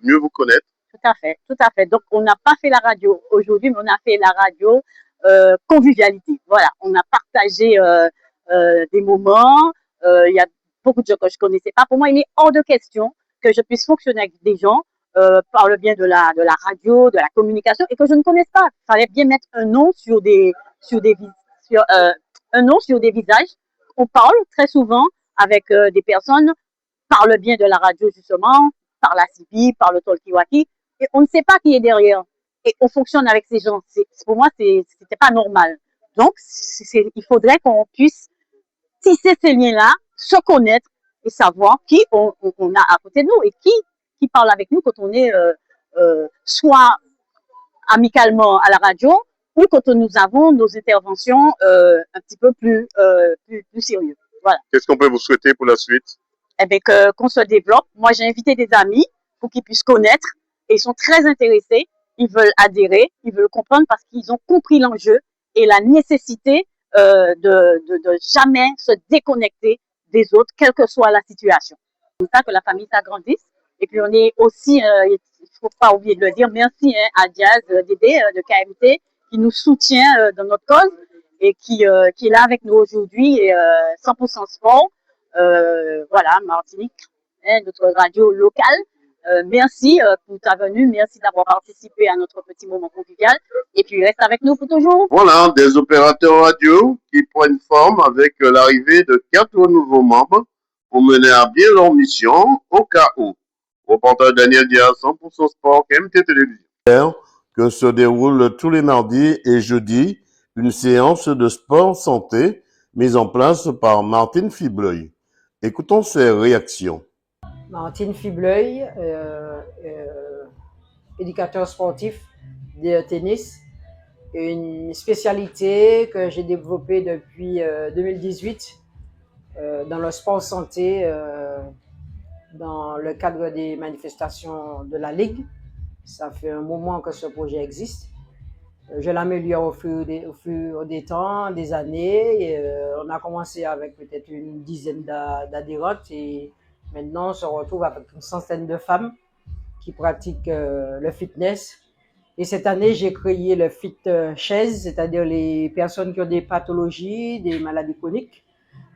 mieux vous connaître. Tout à fait. Donc, on n'a pas fait la radio aujourd'hui, mais on a fait la radio convivialité. Voilà, on a partagé des moments. Il y a beaucoup de gens que je ne connaissais pas. Pour moi, il est hors de question que je puisse fonctionner avec des gens par le bien de la radio, de la communication, et que je ne connaisse pas. Il fallait bien mettre un nom sur des visages. On parle très souvent avec des personnes par le bien de la radio, justement, par la CIVI, par le Talkie-Walkie, et on ne sait pas qui est derrière. Et on fonctionne avec ces gens. Pour moi, c'était pas normal. Donc, il faudrait qu'on puisse tisser ces liens-là, se connaître et savoir qui on a à côté de nous et qui parle avec nous quand on est soit amicalement à la radio ou quand nous avons nos interventions un petit peu plus sérieuses. Voilà. Qu'est-ce qu'on peut vous souhaiter pour la suite? Eh bien, qu'on se développe. Moi, j'ai invité des amis pour qu'ils puissent connaître et ils sont très intéressés. Ils veulent adhérer, ils veulent comprendre parce qu'ils ont compris l'enjeu et la nécessité de jamais se déconnecter des autres, quelle que soit la situation. C'est ça que la famille s'agrandisse. Et puis, on est aussi, il ne faut pas oublier de le dire, merci à Diaz, Dédé de KMT, qui nous soutient dans notre cause et qui est là avec nous aujourd'hui, 100% sport. Voilà, Martinique, notre radio locale. Merci pour ta venue, merci d'avoir participé à notre petit moment convivial. Et puis, reste avec nous pour toujours. Voilà, des opérateurs radio qui prennent forme avec l'arrivée de 4 nouveaux membres pour mener à bien leur mission au cas où. Reporter Daniel Diaz, 100% Sport, KMT Télévision. Que se déroule tous les mardis et jeudis une séance de sport santé mise en place par Martine Fibleuil. Écoutons ses réactions. Martine Fibleuil, éducateur sportif de tennis, une spécialité que j'ai développée depuis 2018 dans le sport santé dans le cadre des manifestations de la Ligue. Ça fait un moment que ce projet existe. Je l'améliore au fur des temps, des années. Et, on a commencé avec peut-être une dizaine d'adhérentes et maintenant on se retrouve avec une centaine de femmes qui pratiquent le fitness. Et cette année, j'ai créé le Fit Chaise, c'est-à-dire les personnes qui ont des pathologies, des maladies chroniques,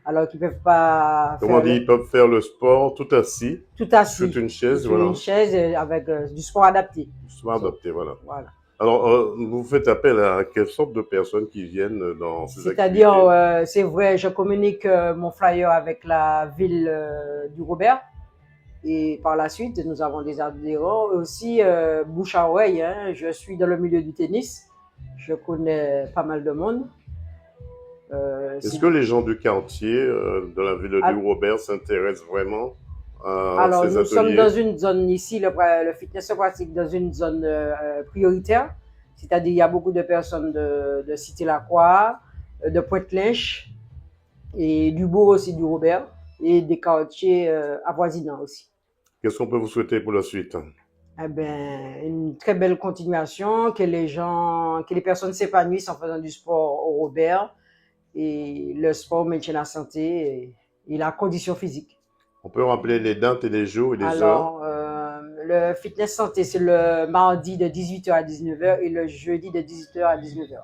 alors qu'ils peuvent pas. Comment dire, ils peuvent faire le sport tout assis. Tout assis. Sur une chaise, sur voilà. une chaise avec du sport adapté. Du sport adapté, voilà. Voilà. Alors, vous faites appel à quelle sorte de personnes qui viennent dans ces activités? C'est-à-dire, c'est vrai, je communique mon flyer avec la ville du Robert. Et par la suite, nous avons des adhérents aussi, bouche à oreille. Hein. Je suis dans le milieu du tennis. Je connais pas mal de monde. Est-ce que les gens du quartier de la ville du Robert s'intéressent vraiment à Alors, ces nous ateliers? sommes dans une zone ici, le fitness se pratique dans une zone prioritaire. C'est-à-dire, il y a beaucoup de personnes de Cité-la-Croix, de Pointe-Lèche et du bourg aussi du Robert et des quartiers avoisinants aussi. Qu'est-ce qu'on peut vous souhaiter pour la suite? Eh ben, une très belle continuation, que les personnes s'épanouissent en faisant du sport au Robert. Et le sport maintient la santé et la condition physique. On peut rappeler les dates et les jours et les Alors, heures? le fitness santé, c'est le mardi de 18h à 19h et le jeudi de 18h à 19h.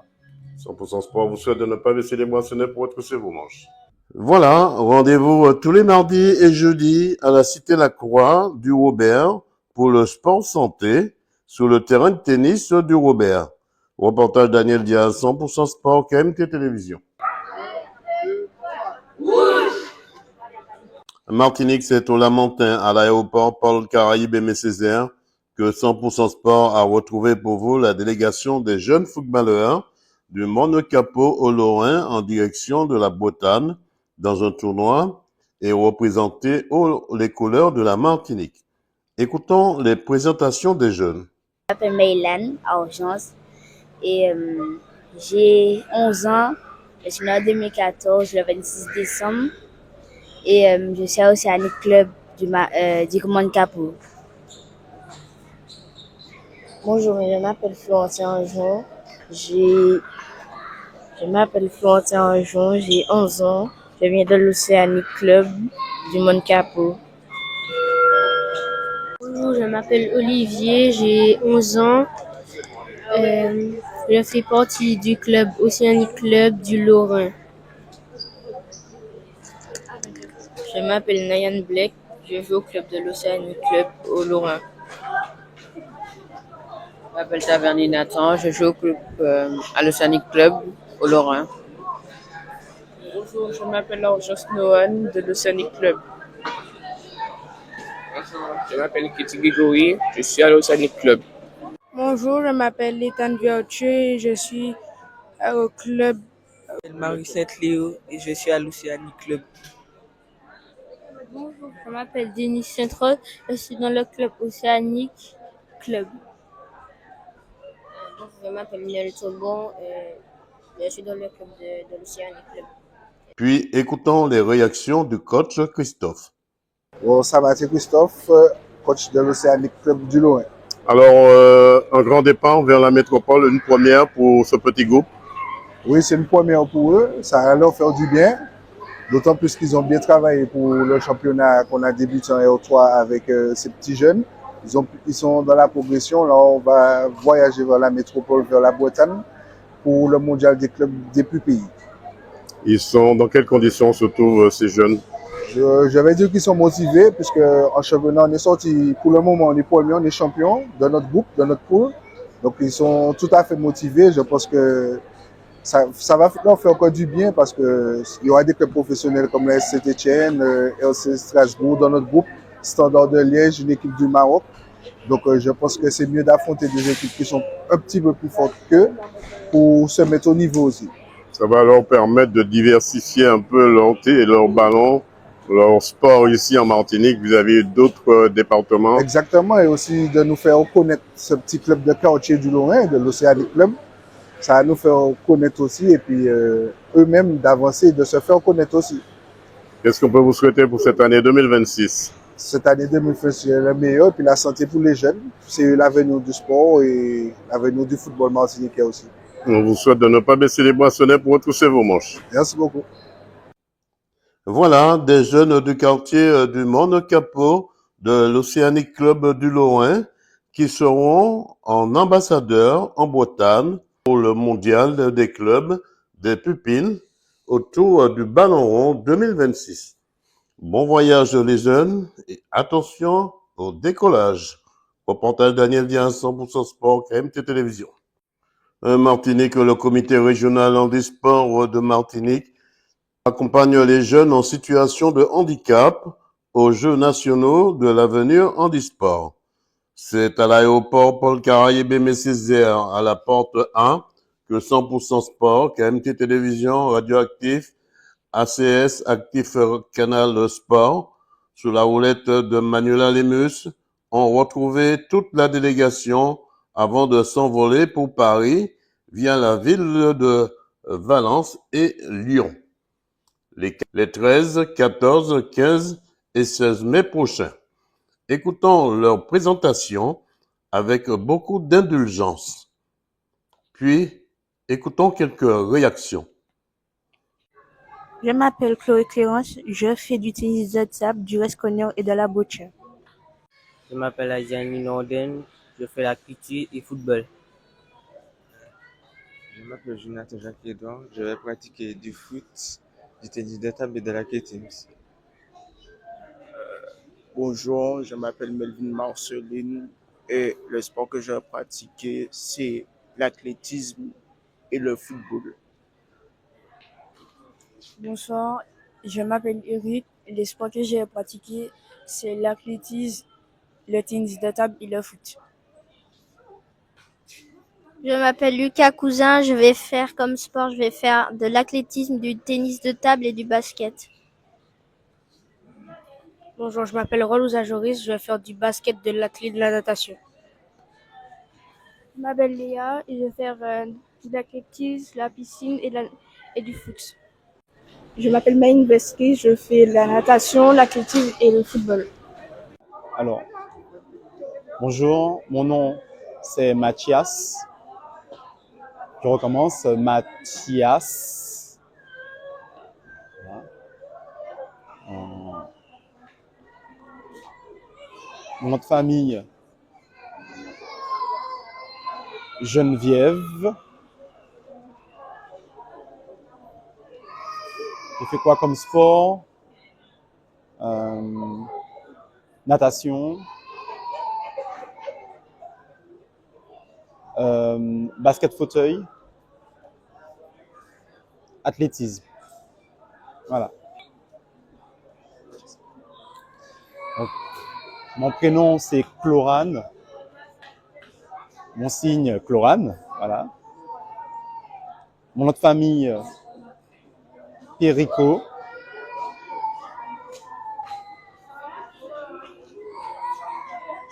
100% Sport vous souhaite de ne pas laisser les moissonneurs pour retrousser vos manches. Voilà, rendez-vous tous les mardis et jeudis à la Cité-la-Croix du Robert pour le sport santé sur le terrain de tennis du Robert. Reportage Daniel Diaz, 100% Sport, KMT Télévision. Martinique, c'est au Lamentin, à l'aéroport Paul Caraïbe Aimé Césaire, que 100% Sport a retrouvé pour vous la délégation des jeunes footballeurs du Monocapo au Lorrain en direction de la Bretagne dans un tournoi et représenté les couleurs de la Martinique. Écoutons les présentations des jeunes. Je m'appelle Maylan à Urgence et j'ai 11 ans. Je suis née en 2014, le 26 décembre. Et je suis à Océanic Club du Monocapo. Bonjour, je m'appelle Florentien Anjon. Je m'appelle Florentien Anjon, j'ai 11 ans. Je viens de l'Océanic Club du Monocapo. Bonjour, je m'appelle Olivier, j'ai 11 ans. Je fais partie du club Océanic Club du Lorrain. Je m'appelle Nayan Black, je joue au club de l'Océanic Club au Lorrain. Je m'appelle Taverny Nathan, je joue au club, à l'Océanic Club au Lorrain. Bonjour, je m'appelle Orjos Noan de l'Océanic Club. Bonjour, je m'appelle Kitty Grégory, je suis à l'Océanic Club. Bonjour, je m'appelle Létane Vertu et je suis au club. Je m'appelle Marie-Sainte Léo et je suis à l'Océanic Club. Bonjour, je m'appelle Denis Saint-Rose, je suis dans le club Océanic Club. Je m'appelle Nelson Bon, je suis dans le club de l'Océanic Club. Puis écoutons les réactions du coach Christophe. Bon, ça va, c'est Christophe, coach de l'Océanic Club du Lorrain. Alors, un grand départ vers la métropole, une première pour ce petit groupe. Oui, c'est une première pour eux, ça va leur faire du bien, d'autant plus qu'ils ont bien travaillé pour le championnat qu'on a débuté en R3 avec ces petits jeunes. Ils sont dans la progression, là on va voyager vers la métropole, vers la Bretagne, pour le mondial des clubs des plus pays. Ils sont dans quelles conditions se trouvent ces jeunes? Je vais dire qu'ils sont motivés, puisque en championnat on est sorti, pour le moment on est premier, on est champion de notre groupe, de notre pool. Donc ils sont tout à fait motivés, je pense que ça va leur faire encore du bien parce qu'il y aura des clubs professionnels comme la Saint-Etienne, RC Strasbourg dans notre groupe, Standard de Liège, une équipe du Maroc. Donc je pense que c'est mieux d'affronter des équipes qui sont un petit peu plus fortes qu'eux pour se mettre au niveau aussi. Ça va leur permettre de diversifier un peu leur thé et leur ballon, leur sport ici en Martinique vis-à-vis d'autres départements. Exactement, et aussi de nous faire connaître ce petit club de quartier du Lorrain, de l'Océanic Club. Ça va nous faire connaître aussi et puis eux-mêmes d'avancer et de se faire connaître aussi. Qu'est-ce qu'on peut vous souhaiter pour cette année 2026? Cette année 2026 est le meilleur, puis la santé pour les jeunes. C'est l'avenir du sport et l'avenir du football martiniquais aussi. On vous souhaite de ne pas baisser les bracelets pour retrousser vos manches. Merci beaucoup. Voilà, des jeunes du quartier du Monde Capot de l'Océanic Club du Lorrain qui seront en ambassadeur en Bretagne pour le mondial des clubs des pupilles autour du Ballon Rond 2026. Bon voyage les jeunes et attention au décollage. Reportage Daniel Diaz, 100% Sport, KMT Télévision. Martinique, le comité régional handisport de Martinique accompagne les jeunes en situation de handicap aux Jeux nationaux de l'avenir handisport. C'est à l'aéroport Paul Caraïbé Césaire à la porte 1 que 100% Sport, KMT Télévision, Radioactif, ACS, Actif Canal Sport, sous la houlette de Manuela Lemus, ont retrouvé toute la délégation avant de s'envoler pour Paris via la ville de Valence et Lyon. Les 13, 14, 15 et 16 mai prochains. Écoutons leur présentation avec beaucoup d'indulgence. Puis, écoutons quelques réactions. Je m'appelle Chloé Clémence, je fais du tennis de table, du esconneur et de la boccia. Je m'appelle Adjani Norden, je fais la critique et football. Je m'appelle Jonathan Jacques-Edouard, je vais pratiquer du foot, du tennis de table et de l'athlétisme. Bonjour, je m'appelle Melvin Marceline et le sport que je vais pratiquer, c'est l'athlétisme et le football. Bonsoir, je m'appelle Eric. Les sports que j'ai pratiqués, c'est l'athlétisme, le tennis de table et le foot. Je m'appelle Lucas Cousin, je vais faire de l'athlétisme, du tennis de table et du basket. Bonjour, je m'appelle Rolouza Joris, je vais faire du basket, de l'athlète, de la natation. Je m'appelle Léa et je vais faire de l'athlétisme, la piscine et du foot. Je m'appelle Maïn Veski, je fais la natation, l'athlétisme et le football. Alors, bonjour, mon nom c'est Mathias. Je recommence, Mathias. Voilà. Mon nom de famille, Geneviève. Je fais quoi comme sport? Natation. Basket fauteuil. Athlétisme. Voilà. Donc, mon prénom c'est Chlorane. Mon signe Chlorane. Voilà. Mon nom de famille Perico.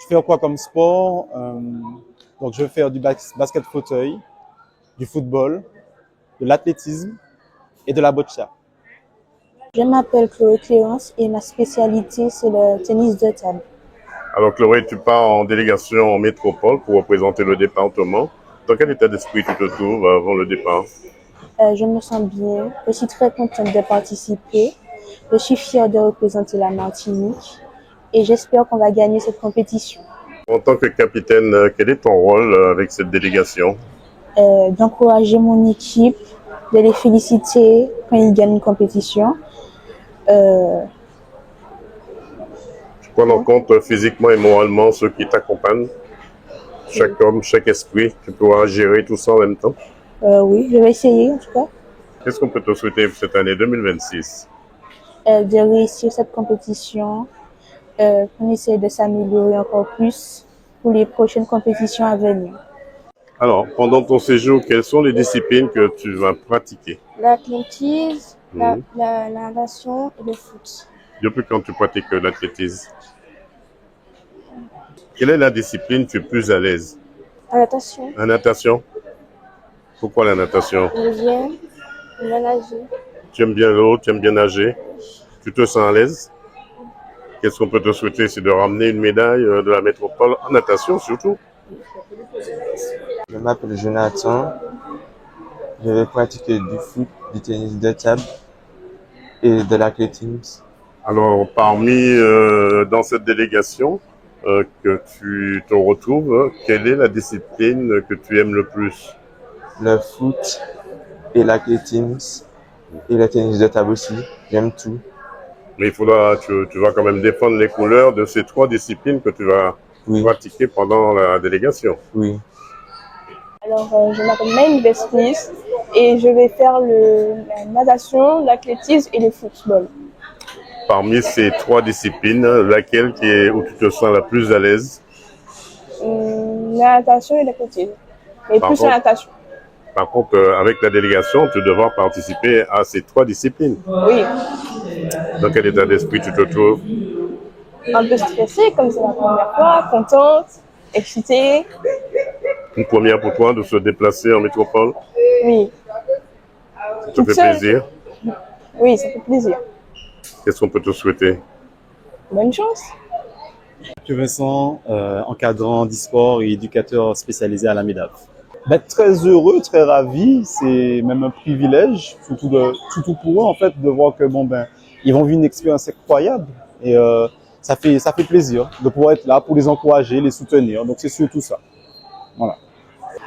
Je fais quoi comme sport? Donc, je vais faire du basket fauteuil, du football, de l'athlétisme et de la boccia. Je m'appelle Chloé Cléance et ma spécialité, c'est le tennis de table. Alors Chloé, tu pars en délégation en métropole pour représenter le département. Dans quel état d'esprit tu te trouves avant le départ? Je me sens bien, je suis très contente de participer, je suis fière de représenter la Martinique et j'espère qu'on va gagner cette compétition. En tant que capitaine, quel est ton rôle avec cette délégation? D'encourager mon équipe, de les féliciter quand ils gagnent une compétition. Tu prends en compte physiquement et moralement ceux qui t'accompagnent? Chaque homme, chaque esprit, tu pourras gérer tout ça en même temps? Oui, je vais essayer en tout cas. Qu'est-ce qu'on peut te souhaiter pour cette année 2026? De réussir cette compétition, qu'on essaie de s'améliorer encore plus pour les prochaines compétitions à venir. Alors, pendant ton séjour, quelles sont les disciplines que tu vas pratiquer? L'athlétisme, la natation et le foot. Depuis quand tu pratiques l'athlétisme? Quelle est la discipline tu es plus à l'aise? La natation. La natation? Pourquoi la natation? J'aime nager. Tu aimes bien l'eau, tu aimes bien nager? Tu te sens à l'aise? Qu'est-ce qu'on peut te souhaiter? C'est de ramener une médaille de la métropole en natation surtout? Je m'appelle Jonathan. Je vais pratiquer du foot, du tennis de table et de l'athlétisme. Alors, parmi dans cette délégation que tu te retrouves, quelle est la discipline que tu aimes le plus? Le foot et l'athlétisme et le tennis de table aussi. J'aime tout. Mais tu vas quand même défendre les couleurs de ces trois disciplines que tu vas pratiquer pendant la délégation. Oui. Alors, je m'appelle Maïm Beslis et je vais faire la natation, l'athlétisme et le football. Parmi ces trois disciplines, laquelle où tu te sens la plus à l'aise? La natation et l'athlétisme. Mais plus la natation. Par contre, avec la délégation, tu devras participer à ces trois disciplines. Oui. Dans quel état d'esprit tu te trouves? Un peu stressée, comme c'est la première fois, contente, excitée. Une première pour toi de se déplacer en métropole? Oui. Ça te fait plaisir? Oui, ça fait plaisir. Qu'est-ce qu'on peut te souhaiter? Bonne chance. Je suis Vincent, encadrant d'e-sport et éducateur spécialisé à la MEDAF. Très heureux, très ravi, c'est même un privilège, surtout pour eux en fait, de voir que ils vont vivre une expérience incroyable et ça fait plaisir de pouvoir être là pour les encourager, les soutenir. Donc c'est surtout ça. Voilà.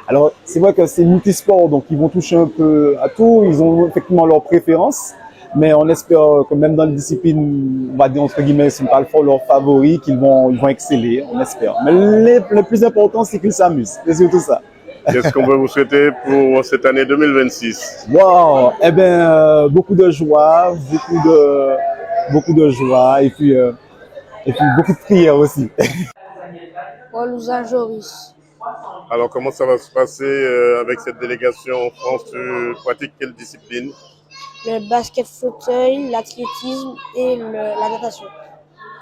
Alors c'est vrai que c'est multisport, donc ils vont toucher un peu à tout, ils ont effectivement leurs préférences, mais on espère que même dans les disciplines, on va dire entre guillemets, c'est pas leurs favoris, ils vont exceller, on espère. Mais le plus important, c'est qu'ils s'amusent, c'est surtout ça. Qu'est-ce qu'on peut vous souhaiter pour cette année 2026? Wow, beaucoup de joie, beaucoup de joie et puis beaucoup de prières aussi. Walouza Joris. Alors, comment ça va se passer avec cette délégation en France? Tu pratiques quelle discipline? Le basket fauteuil, l'athlétisme et la natation.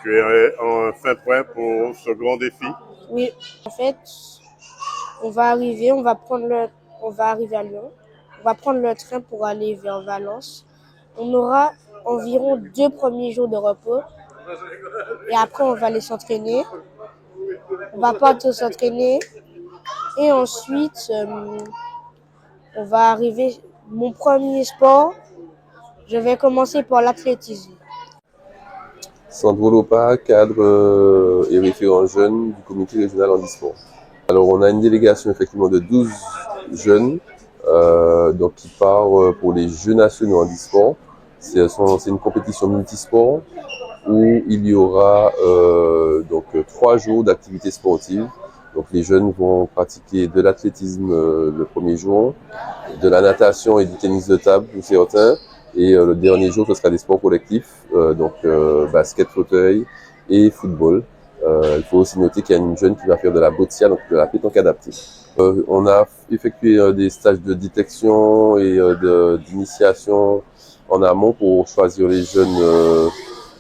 Tu es enfin prêt pour ce grand défi? Oui, en fait, on va arriver à Lyon. On va prendre le train pour aller vers Valence. On aura environ 2 premiers jours de repos. Et après, on va aller s'entraîner. On va partir s'entraîner. Et ensuite, on va arriver. Mon premier sport, je vais commencer par l'athlétisme. Sandro Lopa, cadre et référent jeune du comité régional handisport. Alors on a une délégation effectivement de 12 jeunes donc qui part pour les Jeux nationaux handisport. C'est une compétition multisport où il y aura donc 3 jours d'activité sportive. Donc les jeunes vont pratiquer de l'athlétisme le premier jour, de la natation et du tennis de table pour certains. Et le dernier jour, ce sera des sports collectifs, donc basket, fauteuil et football. Il faut aussi noter qu'il y a une jeune qui va faire de la boccia, donc de la pétanque adaptée. On a effectué des stages de détection et d'initiation en amont pour choisir les jeunes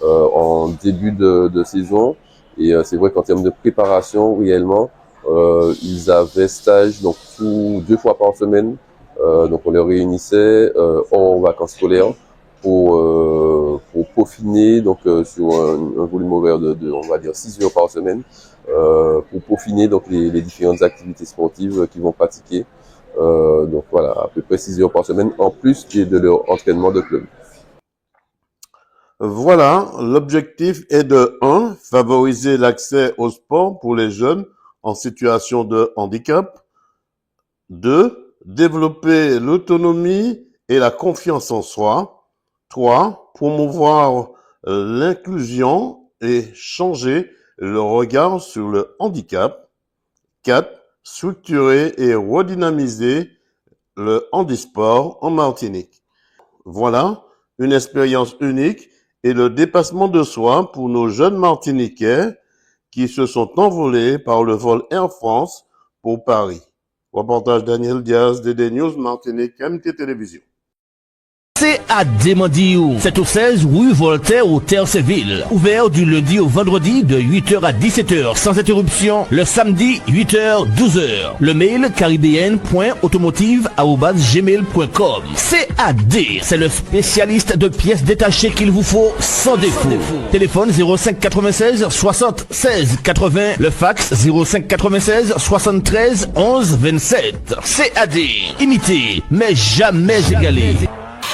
en début de saison. Et c'est vrai qu'en termes de préparation, réellement, Ils avaient stage donc 2 fois par semaine. Donc on les réunissait hors vacances scolaires pour peaufiner donc sur un volume horaire de on va dire 6 heures par semaine pour peaufiner donc les différentes activités sportives qu'ils vont pratiquer. Donc voilà, à peu près 6 heures par semaine en plus de leur entraînement de club. Voilà, l'objectif est de 1. Favoriser l'accès au sport pour les jeunes en situation de handicap. 2. Développer l'autonomie et la confiance en soi. 3. Promouvoir l'inclusion et changer le regard sur le handicap. 4. Structurer et redynamiser le handisport en Martinique. Voilà, une expérience unique et le dépassement de soi pour nos jeunes Martiniquais qui se sont envolés par le vol Air France pour Paris. Reportage Daniel Diaz, DD News Martinique, MT Télévision. C'est à Demandiou. C'est au 16 rue Voltaire au Terre-Séville. Ouvert du lundi au vendredi de 8h à 17h sans interruption. Le samedi 8h 12h. Le mail caribbean.automotive@gmail.com. CAD, c'est le spécialiste de pièces détachées qu'il vous faut sans défaut. Téléphone 05 96 60 16 80. Le fax 05 96 73 11 27. CAD, imité mais jamais égalé.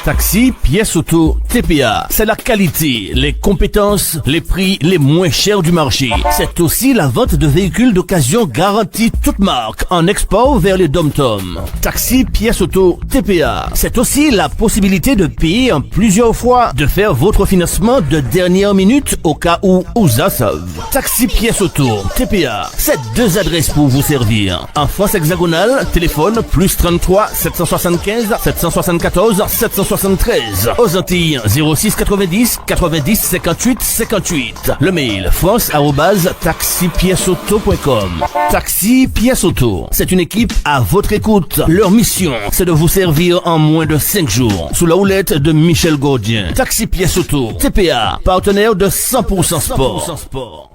Taxi, pièces auto, TPA, c'est la qualité, les compétences, les prix les moins chers du marché. C'est aussi la vente de véhicules d'occasion garantie toute marque en export vers les dom-toms. Taxi, pièces auto, TPA, c'est aussi la possibilité de payer en plusieurs fois, de faire votre financement de dernière minute au cas où ça sauve. Taxi, pièces auto, TPA, c'est 2 adresses pour vous servir. En France hexagonale, téléphone plus 33 775 774 773. Aux Antilles 06 90 90 58 58. Le mail france@taxipièceauto.com. Taxi Pièces Auto, c'est une équipe à votre écoute. Leur mission, c'est de vous servir en moins de 5 jours sous la houlette de Michel Gaudien. Taxi Pièces Auto, TPA, partenaire de 100% Sport.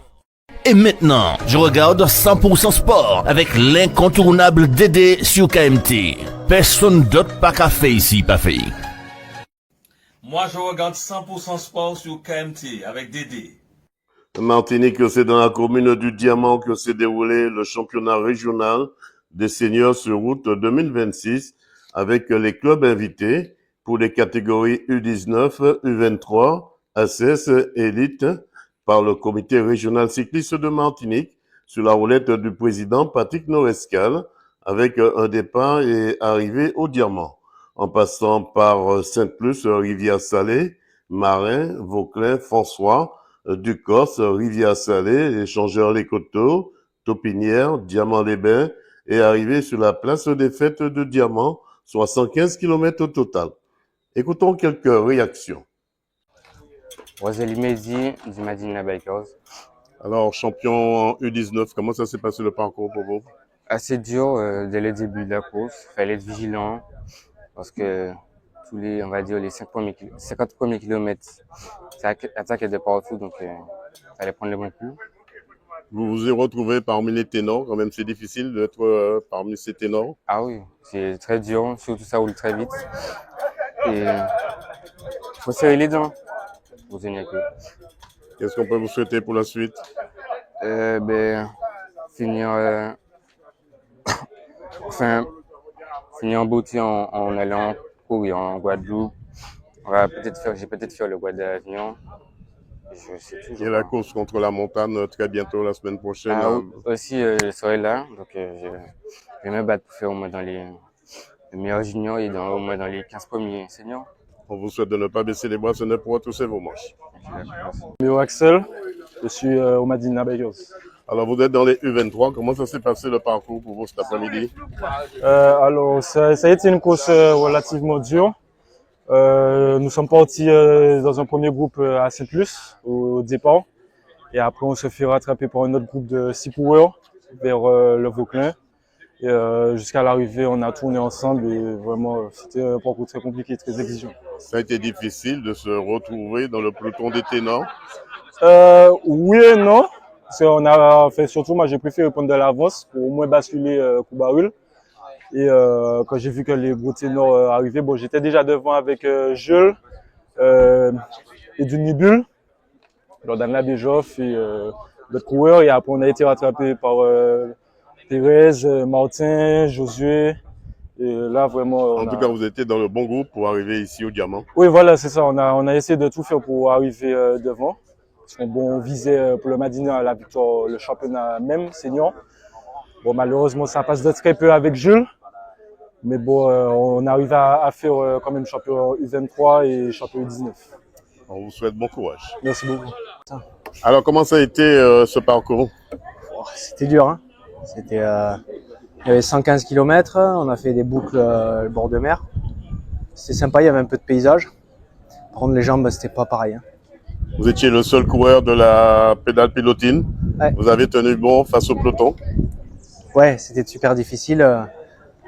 Et maintenant, je regarde 100% Sport avec l'incontournable Dédé sur KMT. Personne d'autre pas qu'à faire ici, pas fait. Moi, je regarde 100% Sport sur KMT avec Dédé. Martinique, c'est dans la commune du Diamant que s'est déroulé le championnat régional des seniors sur route 2026 avec les clubs invités pour les catégories U19, U23, ACS, Élite par le comité régional cycliste de Martinique sous la houlette du président Patrick Norescal avec un départ et arrivée au Diamant en passant par Sainte-Luce, Rivière-Salée, Marin, Vauclin, François, Ducorse, Rivière-Salée, Échangeur Les Coteaux, Taupinière, Diamant-les-Bains et arrivé sur la place des fêtes de Diamant, soit 115 km au total. Écoutons quelques réactions. Rosalie Mehdi du Madina Bikers. Alors, champion en U19, comment ça s'est passé le parcours pour vous? Assez dur dès le début de la course. Il fallait être vigilant parce que tous les, on va dire, les 50 premiers kilomètres, ça attaquait de partout, donc il fallait prendre le bon coup. Vous vous êtes retrouvé parmi les ténors, quand même c'est difficile d'être parmi ces ténors? Ah oui, c'est très dur, surtout ça roule très vite. Et il faut serrer les dents pour tenir que. Qu'est-ce qu'on peut vous souhaiter pour la suite? Finir finir en beauté en allant courir en Guadeloupe. J'ai peut-être fait le Guadeloupe. Je sais toujours. Il y a la course contre la montagne très bientôt la semaine prochaine. Aussi, je serai là, donc je vais me battre pour faire au moins dans les meilleurs juniors et au moins dans les 15 premiers seniors. On vous souhaite de ne pas baisser les bras, ce n'est pour retrousser vos manches. Méo Axel, je suis au Madina Bikers. Alors vous êtes dans les U23, comment ça s'est passé le parcours pour vous cet après-midi? Alors ça a été une course relativement dure. Nous sommes partis dans un premier groupe à Sainte-Luce au départ et après on se fait rattraper par un autre groupe de 6 coureurs vers le Vauclin et jusqu'à l'arrivée on a tourné ensemble et vraiment c'était un parcours très compliqué, très exigeant. Ça a été difficile de se retrouver dans le peloton des ténors? Oui et non. Parce qu'on a fait surtout, moi j'ai préféré prendre de l'avance pour au moins basculer Coubarul. Et quand j'ai vu que les gros ténors arrivaient, bon, j'étais déjà devant avec Jules et du Nibul, Jordan Labéjoff et d'autres coureurs. Et après, on a été rattrapé par Thérèse, Martin, Josué. Et là, vraiment. En tout cas, vous étiez dans le bon groupe pour arriver ici au Diamant. Oui, voilà, c'est ça. On a essayé de tout faire pour arriver devant. Parce qu'on bon, on visait pour le Madina la victoire, le championnat même, senior. Bon, malheureusement, ça passe de très peu avec Jules. Mais bon, on arrive à faire quand même champion U23 et champion U19. On vous souhaite bon courage. Merci beaucoup. Alors, comment ça a été ce parcours? C'était dur, hein. C'était, il y avait 115 km, on a fait des boucles le bord de mer. C'était sympa, il y avait un peu de paysage. Par contre, les jambes, c'était pas pareil. Hein. Vous étiez le seul coureur de la pédale pilotine. Ouais. Vous avez tenu bon face au peloton. Ouais, c'était super difficile.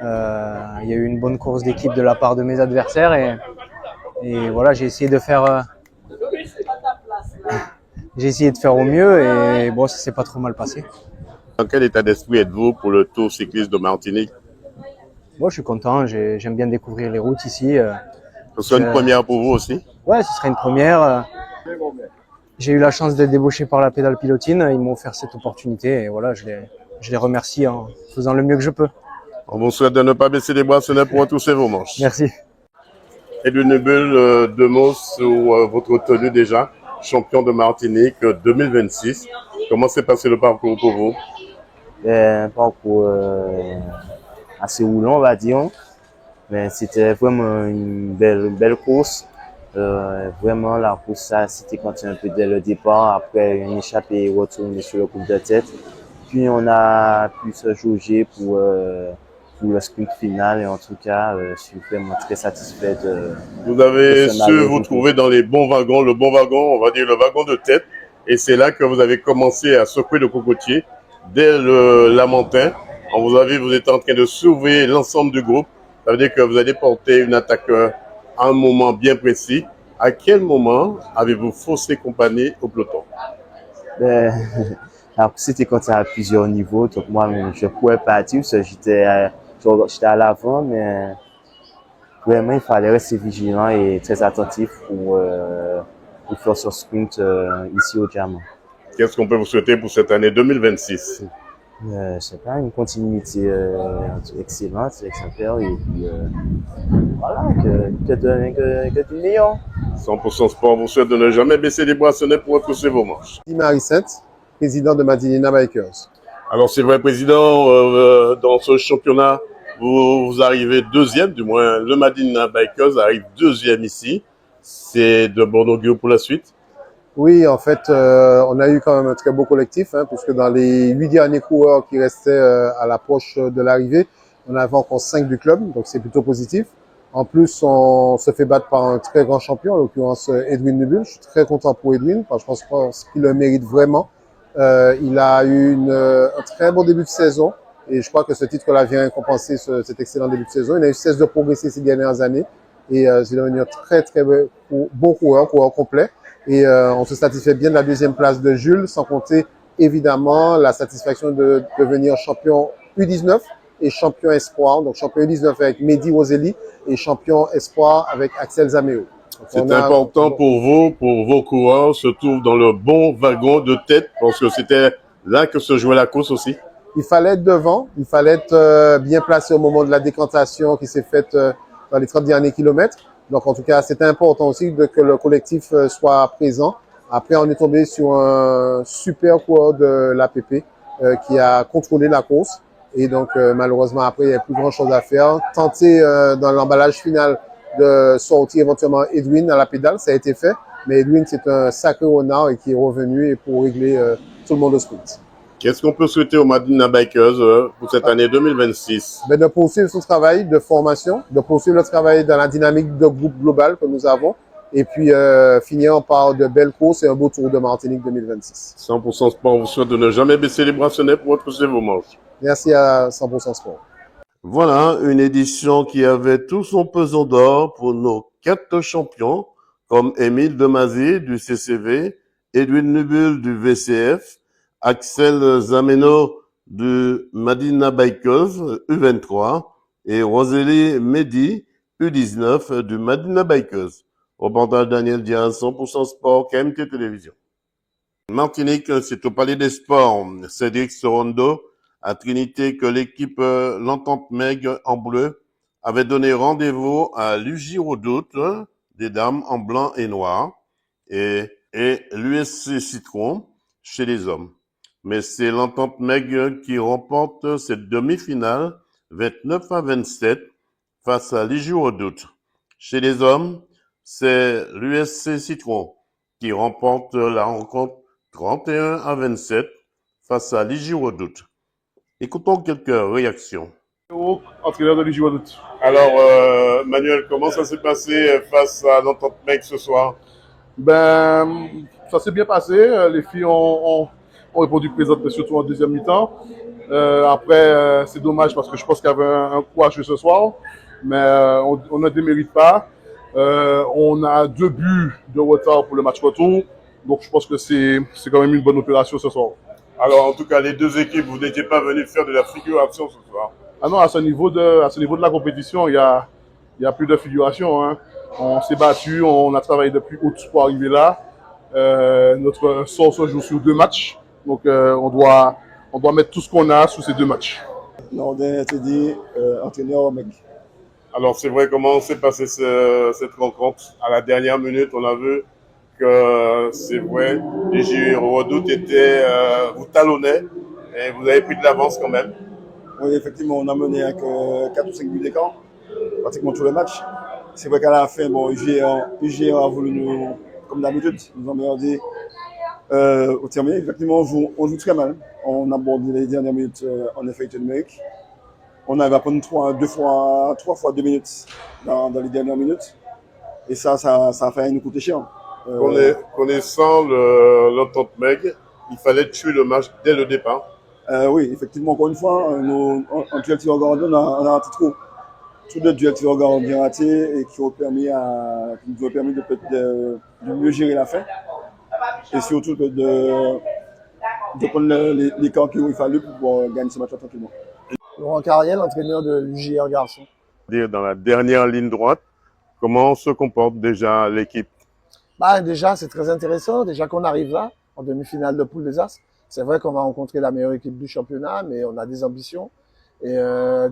Il y a eu une bonne course d'équipe de la part de mes adversaires et voilà, j'ai essayé de faire au mieux et bon, ça s'est pas trop mal passé. Dans quel état d'esprit êtes-vous pour le Tour cycliste de Martinique? Moi, je suis content, j'aime bien découvrir les routes ici. Ce sera une première pour vous aussi? Ouais, ce sera une première. J'ai eu la chance d'être débauché par la pédale pilotine, ils m'ont offert cette opportunité et voilà, je les remercie en faisant le mieux que je peux. On vous souhaite de ne pas baisser les bras, ce n'est pour retrousser vos manches. Merci. Edwin Nubul, deux mots sur votre tenue déjà, champion de Martinique 2026. Comment s'est passé le parcours pour vous? Un parcours assez roulant, on va dire. Mais c'était vraiment une belle course. Vraiment, la course, ça, c'était continué un peu dès le départ. Après, une échappée et retourner sur le coup de tête. Puis, on a pu se jauger pour le sprint final. Et en tout cas, je suis vraiment très satisfait de... Vous avez su vous trouver dans les bons wagons. Le bon wagon, on va dire le wagon de tête. Et c'est là que vous avez commencé à secouer le cocotier. Dès le Lamentin, vous êtes en train de sauver l'ensemble du groupe. Ça veut dire que vous allez porter une attaque à un moment bien précis. À quel moment avez-vous faussé compagnie au peloton? Alors, c'était quand à plusieurs niveaux. Donc, moi, je pouvais partir parce que j'étais à l'avant, mais vraiment, il fallait rester vigilant et très attentif pour faire ce sprint ici au Diamant. Qu'est-ce qu'on peut vous souhaiter pour cette année 2026? C'est pas une continuité excellente, exemplaire, et puis voilà, que du meilleur. 100% Sport vous souhaite de ne jamais baisser les bras, ce n'est pour retrousser vos manches. Marie Sainte, président de Madinina Bikers. Alors c'est vrai, président, dans ce championnat, vous arrivez deuxième, du moins le Madinina Bikers arrive deuxième ici. C'est de bon augure pour la suite? Oui, en fait, on a eu quand même un très beau collectif, hein, puisque dans les 8 derniers coureurs qui restaient à l'approche de l'arrivée, on avait encore 5 du club, donc c'est plutôt positif. En plus, on se fait battre par un très grand champion, en l'occurrence Edwin Nubul. Je suis très content pour Edwin, parce que je pense qu'il le mérite vraiment. Il a eu un très bon début de saison, et je crois que ce titre-là vient récompenser cet excellent début de saison. Il n'a eu cesse de progresser ces dernières années, et c'est devenu un très bon coureur complet. Et on se satisfait bien de la deuxième place de Jules, sans compter évidemment la satisfaction de devenir champion U19 et champion espoir. Donc champion U19 avec Mehdi Roseli et champion espoir avec Axel Zaméo. C'est important pour vous, pour vos coureurs, se trouvent dans le bon wagon de tête, parce que c'était là que se jouait la course aussi. Il fallait être devant, il fallait être bien placé au moment de la décantation qui s'est faite dans les 30 derniers kilomètres. Donc, en tout cas, c'était important aussi que le collectif soit présent. Après, on est tombé sur un super coureur de l'APP qui a contrôlé la course. Et donc, malheureusement, après, il n'y a plus grand-chose à faire. Tenter dans l'emballage final de sortir éventuellement Edwin à la pédale, ça a été fait. Mais Edwin, c'est un sacré renard et qui est revenu pour régler tout le monde au sprint. Qu'est-ce qu'on peut souhaiter au Madinina Bikers pour cette année 2026? De poursuivre son travail de formation, de poursuivre le travail dans la dynamique de groupe global que nous avons, et puis finir par de belles courses et un beau Tour de Martinique 2026. 100% Sport vous souhaite de ne jamais baisser les bras, ce n'est pour retrousser vos manches. Merci à 100% Sport. Voilà, une édition qui avait tout son pesant d'or pour nos 4 champions, comme Émile Demazy du CCV, Edwin Nubul du VCF, Axel Zameno du Madina Bikers U23 et Rosélie Mehdi U19 du Madina Bikers. Reportage Daniel Diaz, 100% Sport, KMT Télévision. Martinique, c'est au Palais des Sports. Cédric Sorondo à Trinité que l'équipe L'Entente Meg en bleu avait donné rendez-vous à l'UJ Redoute des dames en blanc et noir et l'USC Citron chez les hommes. Mais c'est l'Entente Meg qui remporte cette demi-finale 29-27 face à l'UJ Redoute. Chez les hommes, c'est l'USC Citron qui remporte la rencontre 31-27 face à l'UJ Redoute. Écoutons quelques réactions. Entraîneur de l'UJ Redoute. Alors, Manuel, comment ça s'est passé face à l'Entente Meg ce soir? Ben, ça s'est bien passé. Les filles ont répondu présentes, surtout en deuxième mi-temps. Après, c'est dommage parce que je pense qu'il y avait un coup à jouer ce soir, mais on ne démérite pas. On a 2 buts de retard pour le match retour, donc je pense que c'est quand même une bonne opération ce soir. Alors, en tout cas, les deux équipes, vous n'étiez pas venus faire de la figuration ce soir. Ah non, à ce niveau de la compétition, il y a plus de figuration, hein. On s'est battu, on a travaillé depuis août pour arriver là. Notre sort se joue sur 2 matchs, donc on doit mettre tout ce qu'on a sur ces 2 matchs. Nordin Teddy, entraîneur au Meg. Alors, c'est vrai, comment s'est passée cette rencontre? À la dernière minute, on a vu que, c'est vrai, l'UJ Redoute vous talonnait et vous avez pris de l'avance quand même. Oui, effectivement, on a mené avec 4 ou 5 buts d'écart, pratiquement tout le match. C'est vrai qu'à la fin, bon, UG a voulu nous, comme d'habitude, nous emmerder au terme. Effectivement, on joue très mal. On a abordé les dernières minutes en effet numérique. On arrive à prendre 3 fois 2 minutes dans les dernières minutes. Et ça a failli nous coûter cher. Connaissant l'Entente Meg, il fallait tuer le match dès le départ. Oui, effectivement, encore une fois, en duel tir au gardien, on a raté trop. Tous les duels tir au gardien ratés et qui nous ont permis de mieux gérer la fin. Et surtout de prendre les camps qu'il fallait pour pouvoir gagner ce match tranquillement. Laurent Cariel, entraîneur de l'UJR Garçon. Dans la dernière ligne droite, comment se comporte déjà l'équipe? Déjà, c'est très intéressant. Déjà qu'on arrive là, en demi-finale de poule des As. C'est vrai qu'on va rencontrer la meilleure équipe du championnat, mais on a des ambitions. Et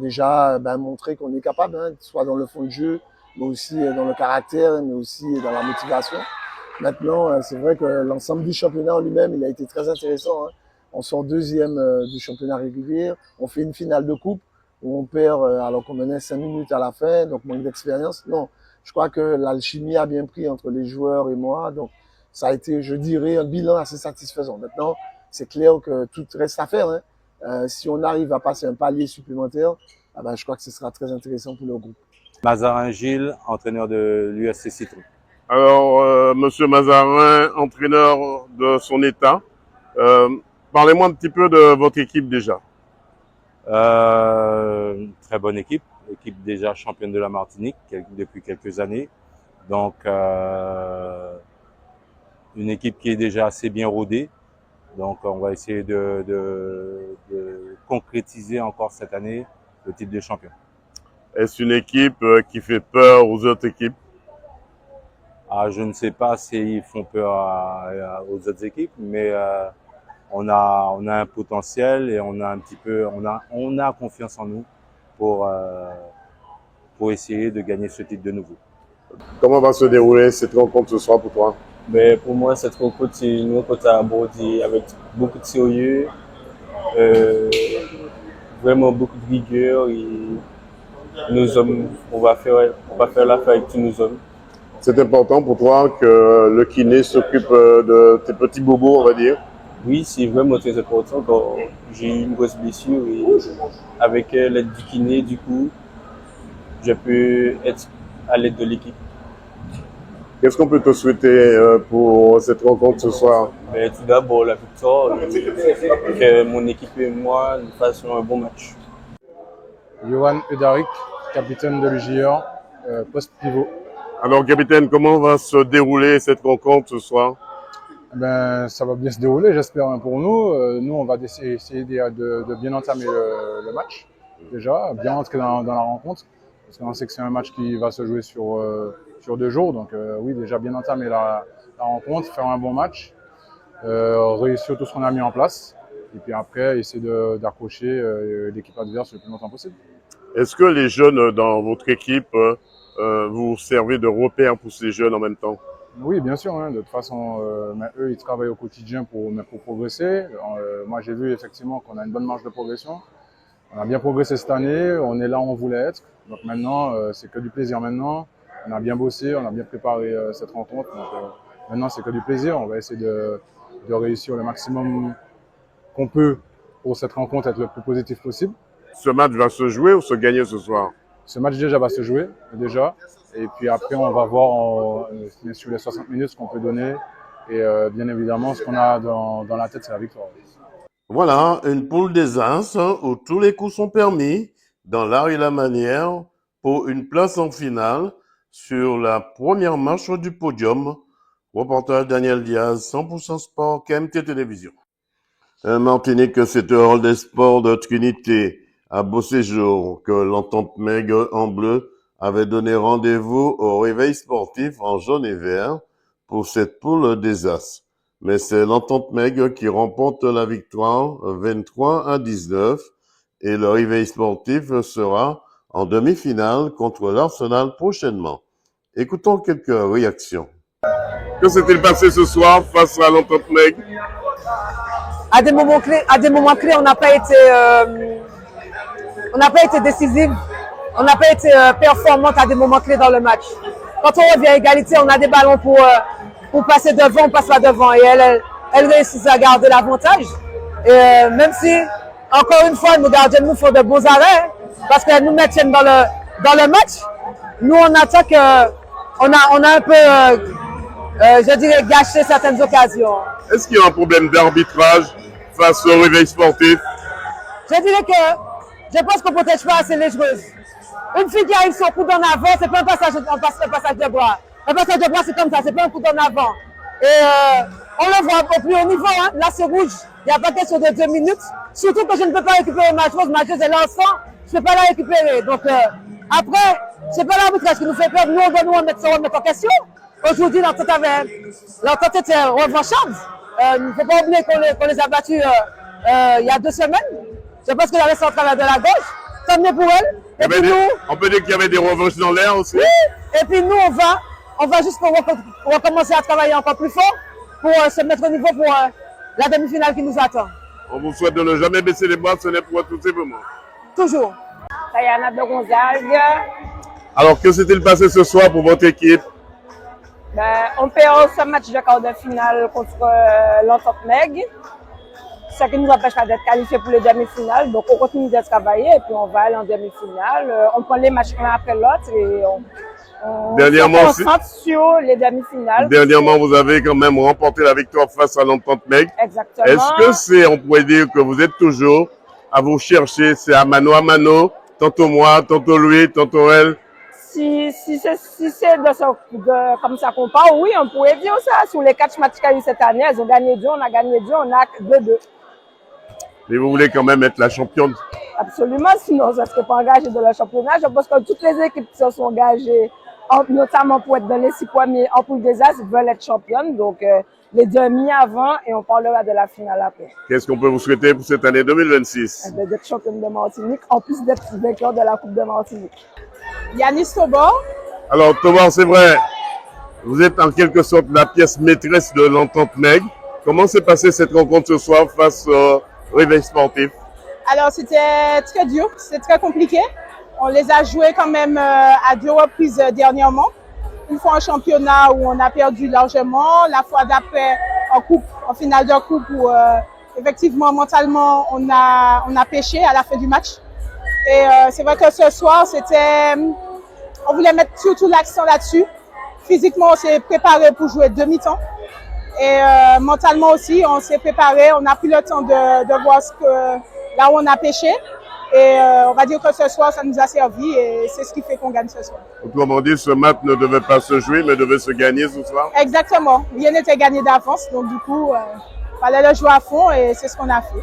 déjà, montrer qu'on est capable, hein, soit dans le fond de jeu, mais aussi dans le caractère, mais aussi dans la motivation. Maintenant, c'est vrai que l'ensemble du championnat en lui-même, il a été très intéressant, hein. On sort 2e du championnat régulier, on fait une finale de coupe où on perd alors qu'on menait 5 minutes à la fin, donc manque d'expérience. Non, je crois que l'alchimie a bien pris entre les joueurs et moi, donc ça a été, je dirais, un bilan assez satisfaisant. Maintenant, c'est clair que tout reste à faire, hein. Si on arrive à passer un palier supplémentaire, je crois que ce sera très intéressant pour le groupe. Mazarin Gilles, entraîneur de l'USC Citron. Alors, Monsieur Mazarin, entraîneur de son état, parlez-moi un petit peu de votre équipe déjà. Très bonne équipe déjà championne de la Martinique depuis quelques années. Donc, une équipe qui est déjà assez bien rodée. Donc, on va essayer de concrétiser encore cette année le titre de champion. Est-ce une équipe qui fait peur aux autres équipes? Je ne sais pas s'ils font peur aux autres équipes, mais on a un potentiel et on a confiance en nous pour essayer de gagner ce titre de nouveau. Comment va se dérouler cette rencontre ce soir pour toi? Pour moi, cette rencontre, c'est une rencontre à aborder avec beaucoup de sérieux, vraiment beaucoup de rigueur et nos hommes, on va faire l'affaire avec tous nos hommes. C'est important pour toi que le kiné s'occupe de tes petits bobos, on va dire? Oui, c'est vraiment très important. Quand j'ai eu une grosse blessure et avec l'aide du kiné, du coup, je peux être à l'aide de l'équipe. Qu'est-ce qu'on peut te souhaiter pour cette rencontre ce soir? Tout d'abord la victoire et que mon équipe et moi nous fassions un bon match. Johan Eudarik, capitaine de l'UJR, poste pivot. Alors capitaine, comment va se dérouler cette rencontre ce soir? Ben, ça va bien se dérouler, j'espère, hein, pour nous. Nous, on va essayer de bien entamer le match, déjà, bien entrer dans la rencontre, parce qu'on sait que c'est un match qui va se jouer sur 2 jours. Donc oui, déjà bien entamer la rencontre, faire un bon match, réussir tout ce qu'on a mis en place, et puis après, essayer d'accrocher l'équipe adverse le plus longtemps possible. Est-ce que les jeunes dans votre équipe, vous servez de repère pour ces jeunes en même temps? Oui, bien sûr. Hein. De toute façon, eux, ils travaillent au quotidien pour progresser. Moi, j'ai vu effectivement qu'on a une bonne marge de progression. On a bien progressé cette année. On est là où on voulait être. Donc maintenant, c'est que du plaisir maintenant. On a bien bossé, on a bien préparé cette rencontre. Donc maintenant, c'est que du plaisir. On va essayer de réussir le maximum qu'on peut pour cette rencontre, être le plus positif possible. Ce match va se jouer ou se gagner ce soir? Ce match déjà va se jouer, déjà. Et puis après, on va voir sur les 60 minutes ce qu'on peut donner. Et bien évidemment, ce qu'on a dans la tête, c'est la victoire. Voilà, une poule des As où tous les coups sont permis, dans l'art et la manière, pour une place en finale sur la première marche du podium. Reportage Daniel Diaz, 100% Sport, KMT Télévision. Martinique, c'est Hall des Sports de Trinité, à Beauséjour, que l'entente Meg en bleu avait donné rendez-vous au réveil sportif en jaune et vert pour cette poule des As. Mais c'est l'entente Meg qui remporte la victoire 23-19 et le réveil sportif sera en demi-finale contre l'Arsenal prochainement. Écoutons quelques réactions. Que s'est-il passé ce soir face à l'entente Meg? À des moments clés, on n'a pas été décisif, on n'a pas été performante à des moments clés dans le match. Quand on revient à égalité, on a des ballons pour passer devant, on passe pas devant et elle réussit à garder l'avantage. Et même si, encore une fois, nos gardiens nous font de beaux arrêts, parce qu'elles nous maintiennent dans le match, nous on attaque, on a un peu, je dirais, gâché certaines occasions. Est-ce qu'il y a un problème d'arbitrage face au réveil sportif? Je dirais que je pense qu'on ne protège pas assez les joueuses. Une fille qui arrive sur coup d'en avant, c'est pas un passage de bras. Un passage de bras, c'est comme ça, c'est pas un coup d'en avant. Et on le voit au plus haut niveau, hein. Là c'est rouge, il n'y a pas question de 2 minutes. Surtout que je ne peux pas récupérer ma chose est l'enfant, je ne peux pas la récupérer. Donc après, c'est pas l'arbitrage qui nous fait peur, nous on doit nous remettre en question. Aujourd'hui, l'entente était revancharde. Il ne faut pas oublier qu'on les a battus il y a 2 semaines. Je pense qu'il avait son travail de la gauche. Tant mieux pour elle. Et puis nous, on peut dire qu'il y avait des revanches dans l'air aussi. Oui. Et puis nous, on va juste recommencer à travailler encore plus fort pour se mettre au niveau pour la demi-finale qui nous attend. On vous souhaite de ne jamais baisser les bras, ce n'est pour tout simplement. Toujours. Sayana de Gonzague. Alors, que s'est-il passé ce soir pour votre équipe? On perd ce match de quart de finale contre l'entente Meg, ce qui nous empêche pas d'être qualifiés pour les demi-finales. Donc on continue de travailler et puis on va aller en demi-finale. On prend les matchs un après l'autre et on se concentre sur les demi-finales. Dernièrement, vous avez quand même remporté la victoire face à l'entente Meg. Exactement. Est-ce que on pourrait dire que vous êtes toujours à vous chercher, c'est à mano, tantôt moi, tantôt lui, tantôt elle? Si c'est comme ça qu'on parle, oui, on pourrait dire ça. Sur les 4 matchs qu'il y a eu cette année, elles ont gagné 2, on a gagné 2, on a 2-2. Mais vous voulez quand même être la championne? Absolument, sinon ça ne serait pas engagé dans le championnat. Je pense que toutes les équipes qui se sont engagées, notamment pour être dans les 6 premiers en poule des As, veulent être championnes. Donc les demi avant et on parlera de la finale après. Qu'est-ce qu'on peut vous souhaiter pour cette année 2026? D'être championne de Martinique, en plus d'être vainqueur de la Coupe de Martinique. Yanis Tobar. Alors Tobar, c'est vrai, vous êtes en quelque sorte la pièce maîtresse de l'entente Meg. Comment s'est passée cette rencontre ce soir face au réveil sportif? Alors c'était très dur, c'était très compliqué. On les a joués quand même à 2 reprises dernièrement. Une fois en championnat où on a perdu largement, la fois d'après en finale de coupe où effectivement mentalement on a pêché à la fin du match. Et c'est vrai que ce soir on voulait mettre surtout l'accent là-dessus. Physiquement on s'est préparé pour jouer demi-temps. Et mentalement aussi on s'est préparé, on a pris le temps de voir là où on a pêché. Et on va dire que ce soir, ça nous a servi et c'est ce qui fait qu'on gagne ce soir. Autrement dit, ce match ne devait pas se jouer, mais devait se gagner ce soir. Exactement. Rien n'était gagné d'avance, donc du coup, il fallait le jouer à fond et c'est ce qu'on a fait.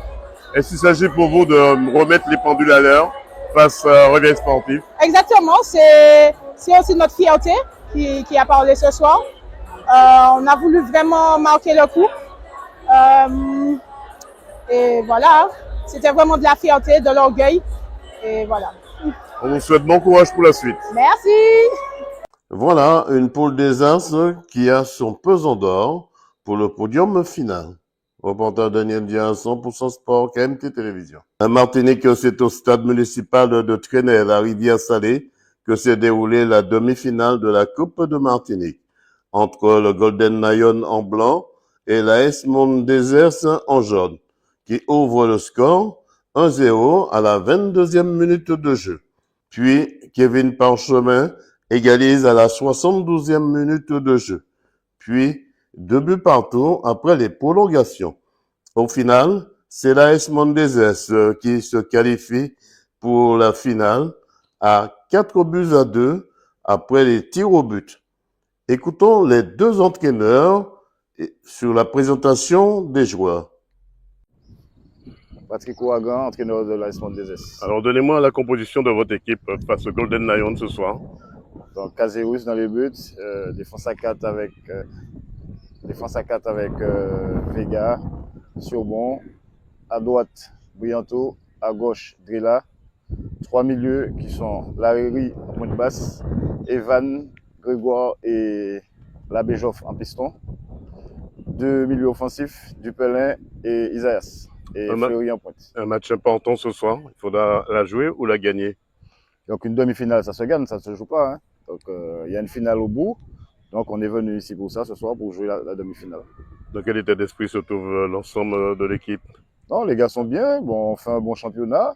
Est-ce qu'il s'agit pour vous de remettre les pendules à l'heure face à Réveil Sportif? Exactement, c'est aussi notre fierté qui a parlé ce soir. On a voulu vraiment marquer le coup. Et voilà, c'était vraiment de la fierté, de l'orgueil. Et voilà. On vous souhaite bon courage pour la suite. Merci. Voilà une poule des As qui a son pesant d'or pour le podium final. Reporter Daniel Dia, 100% Sport, KMT Télévision. À Martinique, c'est au stade municipal de Trenel, à Rivière-Salée, que s'est déroulée la demi-finale de la Coupe de Martinique entre le Golden Lion en blanc et l'AS Monde Déserts en jaune, qui ouvre le score 1-0 à la 22e minute de jeu. Puis, Kevin Parchemin égalise à la 72e minute de jeu. Puis, 2 buts partout après les prolongations. Au final, c'est l'AS Monde Déserts qui se qualifie pour la finale à 4-2 après les tirs au but. Écoutons les deux entraîneurs sur la présentation des joueurs. Patrick Ouagan, entraîneur de l'AS Monde Déserts. Alors, donnez-moi la composition de votre équipe face au Golden Lion ce soir. Donc, Caseus dans les buts, défense à 4 avec Vega, Surbon, à droite Brianto, à gauche Drilla, 3 milieux qui sont Larry en pointe basse, Evan, Grégoire et Labéjoff en piston, 2 milieux offensifs, Dupelin et Isaias, et Fleury en pointe. Un match important ce soir, il faudra la jouer ou la gagner. Donc une demi-finale, ça se gagne, ça ne se joue pas. Hein. Donc il y a une finale au bout, donc on est venu ici pour ça ce soir, pour jouer la demi-finale. Dans quel état d'esprit se trouve l'ensemble de l'équipe? Non, les gars sont bien, bon, on fait un bon championnat.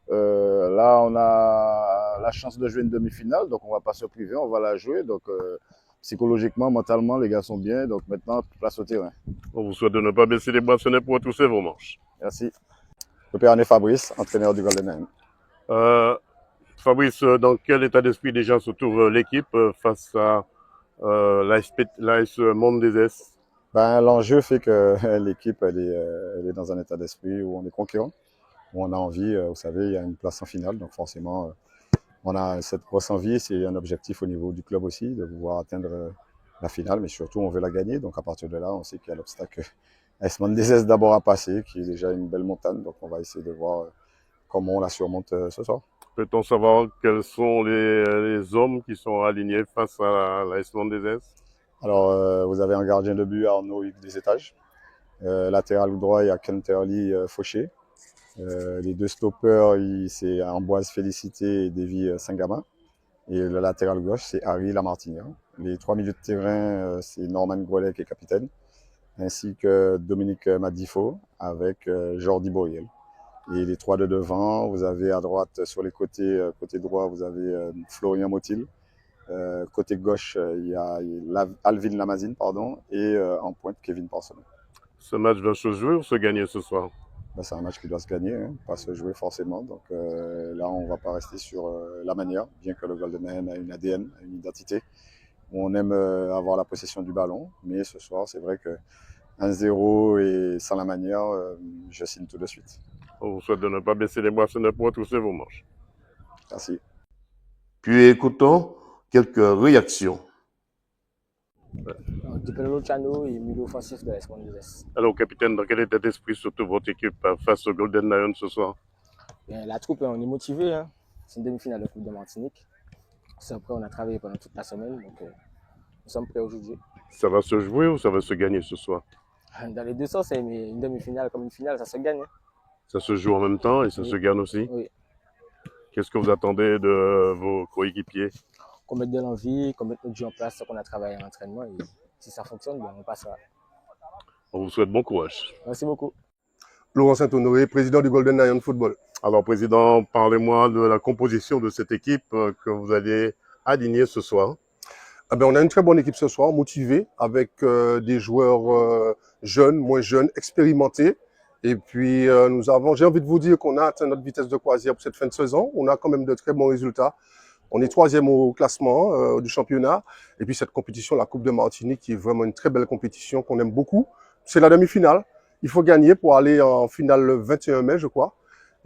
Là, on a la chance de jouer une demi-finale, donc on ne va pas se priver, on va la jouer. Donc psychologiquement, mentalement, les gars sont bien, donc maintenant, place au terrain. On vous souhaite de ne pas baisser les bracelets pour retrousser vos manches. Merci. Le père René Fabrice, entraîneur du Golden Lion. Fabrice, dans quel état d'esprit déjà se trouve l'équipe face à l'AS Monde Déserts? L'enjeu fait que l'équipe elle est dans un état d'esprit où on est conquérant, où on a envie, vous savez, il y a une place en finale, donc forcément on a cette grosse envie, c'est un objectif au niveau du club aussi, de pouvoir atteindre la finale, mais surtout on veut la gagner, donc à partir de là on sait qu'il y a l'obstacle AS Monde Déserts d'abord à passer, qui est déjà une belle montagne, donc on va essayer de voir comment on la surmonte ce soir. Peut-on savoir quels sont les hommes qui sont alignés face à l'AS Monde Déserts? Alors, vous avez un gardien de but, Arnaud Hugues des Étages. Latéral droit, il y a Kenterly Fauché. Les deux stoppers, c'est Amboise Félicité et Davy Saint-Gamin. Et le latéral gauche, c'est Harry Lamartinière. Les 3 milieux de terrain, c'est Norman Gouelec qui est capitaine, ainsi que Dominique Madifo avec Jordi Boyel. Et les 3 de devant, vous avez à droite, sur les côtés, côté droit, vous avez Florian Motil. Côté gauche, il y a Alvin Lamazine, et en pointe, Kevin Parchemin. Ce match doit se jouer ou se gagner ce soir? C'est un match qui doit se gagner, hein, pas se jouer forcément. Donc là, on ne va pas rester sur la manière, bien que le Golden Lion a une ADN, une identité, où on aime avoir la possession du ballon. Mais ce soir, c'est vrai que 1-0 et sans la manière, je signe tout de suite. On vous souhaite de ne pas baisser les bracelets pour retrousser vos manches. Merci. Puis écoutons quelques réactions. Dupelin Luciano et milieu offensif de l'AS Monde Déserts. Alors, capitaine, dans quel état d'esprit se trouve votre équipe face au Golden Lion ce soir? La troupe, on est motivé. Hein. C'est une demi-finale de Coupe de Martinique. Après, on a travaillé pendant toute la semaine, donc nous sommes prêts aujourd'hui. Ça va se jouer ou ça va se gagner ce soir? Dans les deux sens, c'est une demi-finale comme une finale, ça se gagne. Hein. Ça se joue en même temps et ça se gagne aussi? Oui. Qu'est-ce que vous attendez de vos coéquipiers? Qu'on mette de l'envie, qu'on mette notre jeu en place, qu'on a travaillé à l'entraînement. Et si ça fonctionne, on passera. On vous souhaite bon courage. Merci beaucoup. Laurent Saint-Honoré, président du Golden Lion Football. Alors, président, parlez-moi de la composition de cette équipe que vous allez aligner ce soir. On a une très bonne équipe ce soir, motivée, avec des joueurs jeunes, moins jeunes, expérimentés, Et puis, j'ai envie de vous dire qu'on a atteint notre vitesse de croisière pour cette fin de saison. On a quand même de très bons résultats. On est 3e au classement du championnat. Et puis, cette compétition, la Coupe de Martinique, qui est vraiment une très belle compétition qu'on aime beaucoup. C'est la demi-finale. Il faut gagner pour aller en finale le 21 mai, je crois.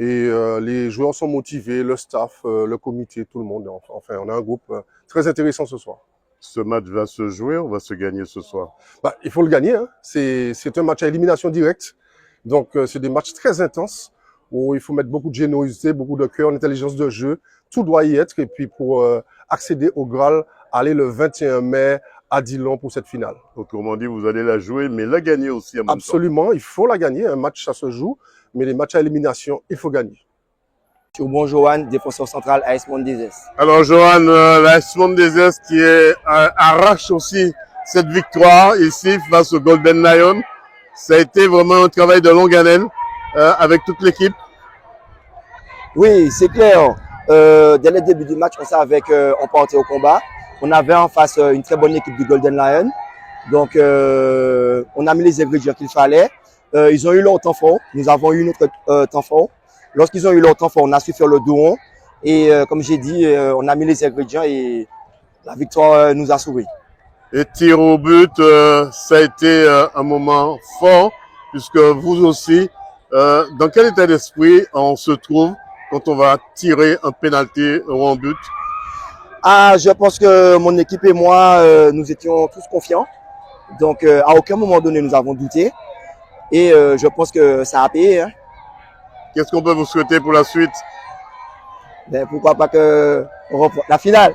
Et les joueurs sont motivés, le staff, le comité, tout le monde. Enfin, on a un groupe très intéressant ce soir. Ce match va se jouer ou va se gagner ce soir? Il faut le gagner. Hein. C'est un match à élimination directe. Donc, c'est des matchs très intenses où il faut mettre beaucoup de générosité, beaucoup de cœur, d'intelligence de jeu. Tout doit y être. Et puis, pour accéder au Graal, aller le 21 mai à Dillon pour cette finale. Autrement dit, vous allez la jouer, mais la gagner aussi en même temps. Absolument, il faut la gagner. Un match, ça se joue. Mais les matchs à élimination, il faut gagner. Bon, Johan, défenseur central à AS Mondezes. Alors, Johan, l'AS Mondezes qui arrache aussi cette victoire ici face au Golden Lion. Ça a été vraiment un travail de longue haleine avec toute l'équipe. Oui, c'est clair. Dès le début du match, on savait qu'on partait au combat. On avait en face une très bonne équipe du Golden Lion. Donc, on a mis les ingrédients qu'il fallait. Ils ont eu leur temps fort. Nous avons eu notre temps fort. Lorsqu'ils ont eu leur temps fort, on a su faire le dos rond. Et comme j'ai dit, on a mis les ingrédients et la victoire nous a souri. Et tir au but, ça a été un moment fort, puisque vous aussi, dans quel état d'esprit on se trouve quand on va tirer un pénalty ou un but? Je pense que mon équipe et moi, nous étions tous confiants. Donc, à aucun moment donné, nous avons douté. Et je pense que ça a payé. Hein. Qu'est-ce qu'on peut vous souhaiter pour la suite? Pourquoi pas que on remporte la finale.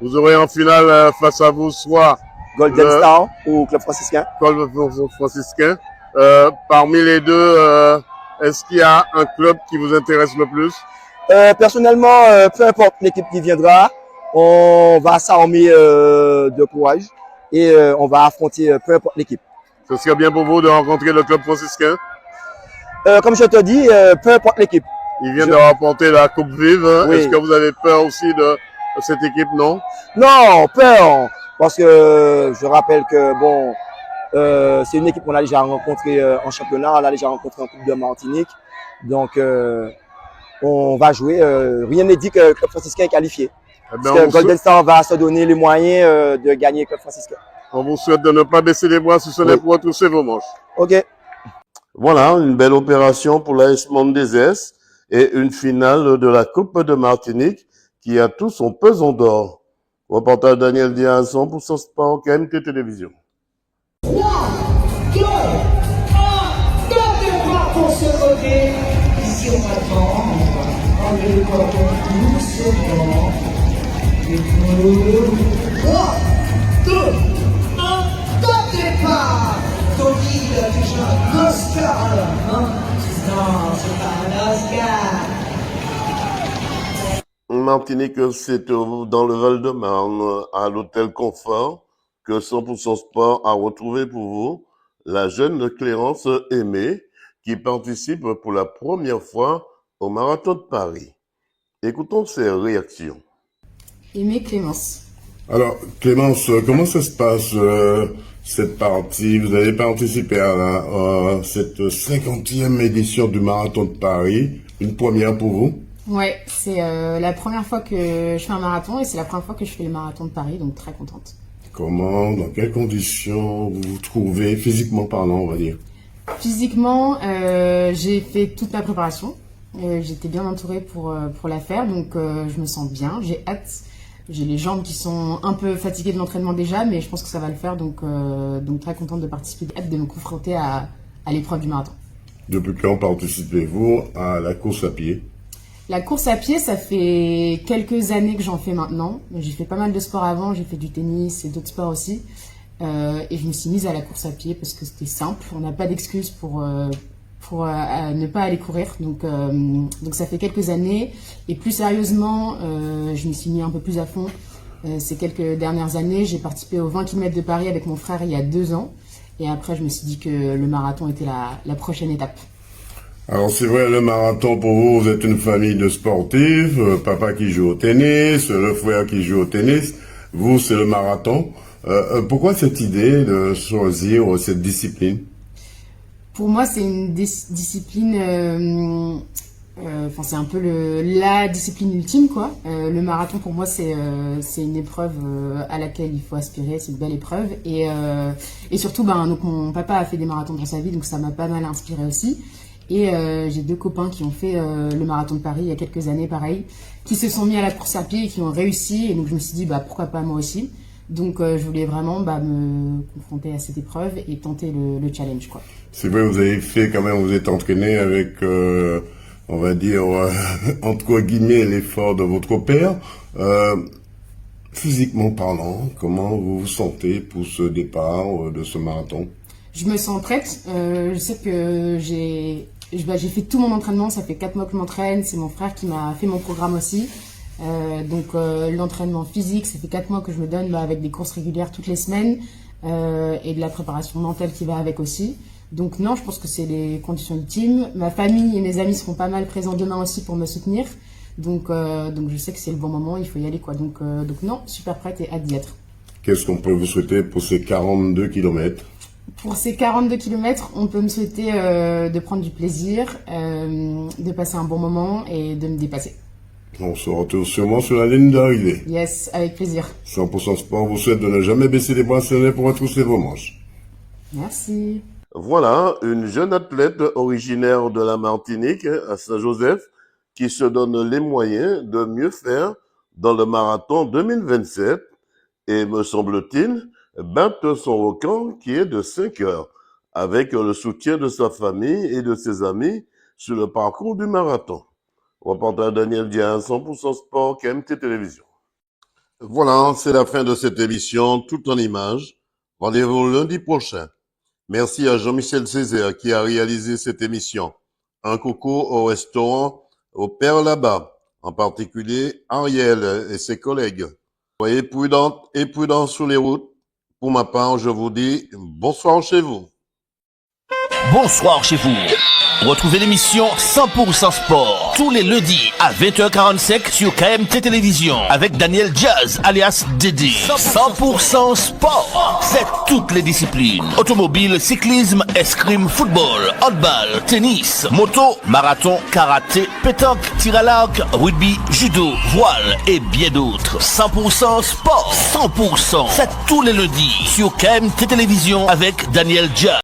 Vous aurez en finale face à vous soit Golden Star ou Club Franciscain. Club Franciscain. Parmi les deux, est-ce qu'il y a un club qui vous intéresse le plus? Personnellement, peu importe l'équipe qui viendra, on va s'armer de courage et on va affronter peu importe l'équipe. Ce serait bien pour vous de rencontrer le Club Franciscain? Comme je te dis, peu importe l'équipe. Il vient de remporter la Coupe Vive. Oui. Est-ce que vous avez peur aussi de cette équipe, non? Non, peur. Parce que je rappelle que bon, c'est une équipe qu'on a déjà rencontrée en championnat, on l'a déjà rencontrée en Coupe de Martinique. Donc, on va jouer. Rien n'est dit que le Club Franciscain est qualifié. Parce que Golden Star va se donner les moyens de gagner le Club Franciscain. On vous souhaite de ne pas baisser les bras si ce n'est pour retrousser vos manches. Ok. Voilà, une belle opération pour l'AS Mondezes et une finale de la Coupe de Martinique qui a tout son pesant d'or. Reportage Daniel Diaz, 100% Sport, KMT Télévision. 3, 2, 1, départ pour se lever. Ici on attend, on le corps doucement. Et pour 3, 2, 1, départ. Tony, il a déjà un Oscar à la main. Non, c'est pas un Oscar. Martinique, c'est dans le Val-de-Marne, à l'hôtel Confort, que 100% Sport a retrouvé pour vous la jeune Clémence Aimé, qui participe pour la première fois au Marathon de Paris. Écoutons ses réactions. Aimé Clémence. Alors, Clémence, comment ça se passe, cette partie? Vous avez participé à cette 50e édition du Marathon de Paris, une première pour vous? Ouais, c'est la première fois que je fais un marathon et c'est la première fois que je fais le Marathon de Paris, donc très contente. Comment, dans quelles conditions vous vous trouvez, physiquement parlant, on va dire? Physiquement, j'ai fait toute ma préparation. J'étais bien entourée pour la faire, donc je me sens bien, j'ai hâte. J'ai les jambes qui sont un peu fatiguées de l'entraînement déjà, mais je pense que ça va le faire, donc très contente de participer, hâte de me confronter à l'épreuve du marathon. Depuis quand participez-vous à la course à pied? La course à pied, ça fait quelques années que j'en fais maintenant. J'ai fait pas mal de sport avant, j'ai fait du tennis et d'autres sports aussi. Et je me suis mise à la course à pied parce que c'était simple. On n'a pas d'excuses pour ne pas aller courir. Donc ça fait quelques années. Et plus sérieusement, je me suis mis un peu plus à fond ces quelques dernières années. J'ai participé aux 20 km de Paris avec mon frère il y a 2 ans. Et après, je me suis dit que le marathon était la prochaine étape. Alors c'est vrai, le marathon pour vous, vous êtes une famille de sportifs, papa qui joue au tennis, le frère qui joue au tennis, vous c'est le marathon. Pourquoi cette idée de choisir cette discipline? Pour moi, c'est une discipline. C'est un peu la discipline ultime, quoi. Le marathon, pour moi, c'est une épreuve à laquelle il faut aspirer. C'est une belle épreuve. Et surtout, donc mon papa a fait des marathons dans sa vie, donc ça m'a pas mal inspiré aussi. Et j'ai 2 copains qui ont fait le marathon de Paris il y a quelques années, pareil, qui se sont mis à la course à pied et qui ont réussi. Et donc je me suis dit, pourquoi pas moi aussi. Donc je voulais vraiment me confronter à cette épreuve et tenter le challenge, quoi. C'est vrai, vous avez fait quand même, vous êtes entraîné avec, on va dire, entre guillemets, l'effort de votre père. Physiquement parlant, comment vous vous sentez pour ce départ de ce marathon? Je me sens prête. Je sais que j'ai fait tout mon entraînement. Ça fait 4 mois que je m'entraîne. C'est mon frère qui m'a fait mon programme aussi. Donc l'entraînement physique, ça fait 4 mois que je me donne avec des courses régulières toutes les semaines et de la préparation mentale qui va avec aussi. Donc non, je pense que c'est les conditions ultimes. Ma famille et mes amis seront pas mal présents demain aussi pour me soutenir. Donc je sais que c'est le bon moment, il faut y aller, quoi. Donc non, super prête et hâte d'y être. Qu'est-ce qu'on peut vous souhaiter pour ces 42 km? Pour ces 42 km, on peut me souhaiter de prendre du plaisir, de passer un bon moment et de me dépasser. On se retrouve sûrement sur la ligne d'arrivée. Yes, avec plaisir. 100% Sport vous souhaite de ne jamais baisser les bracelets pour retrousser vos manches. Merci. Voilà, une jeune athlète originaire de la Martinique, à Saint-Joseph, qui se donne les moyens de mieux faire dans le marathon 2027 et, me semble-t-il, battre son record qui est de 5 heures, avec le soutien de sa famille et de ses amis sur le parcours du marathon. Reporter Daniel Diaz, 100% Sport, KMT Télévision. Voilà, c'est la fin de cette émission, tout en images. Rendez-vous lundi prochain. Merci à Jean-Michel Césaire qui a réalisé cette émission. Un coucou au restaurant au Père là-bas, en particulier Ariel et ses collègues. Soyez prudents et prudents sur les routes. Pour ma part, je vous dis bonsoir chez vous. Bonsoir chez vous. Retrouvez l'émission 100% Sport tous les lundis à 20h45 sur KMT Télévision avec Daniel Diaz alias Dédé. 100% Sport, c'est toutes les disciplines. Automobile, cyclisme, escrime, football, handball, tennis, moto, marathon, karaté, pétanque, tir à l'arc, rugby, judo, voile et bien d'autres. 100% Sport, 100%, c'est tous les lundis sur KMT Télévision avec Daniel Diaz.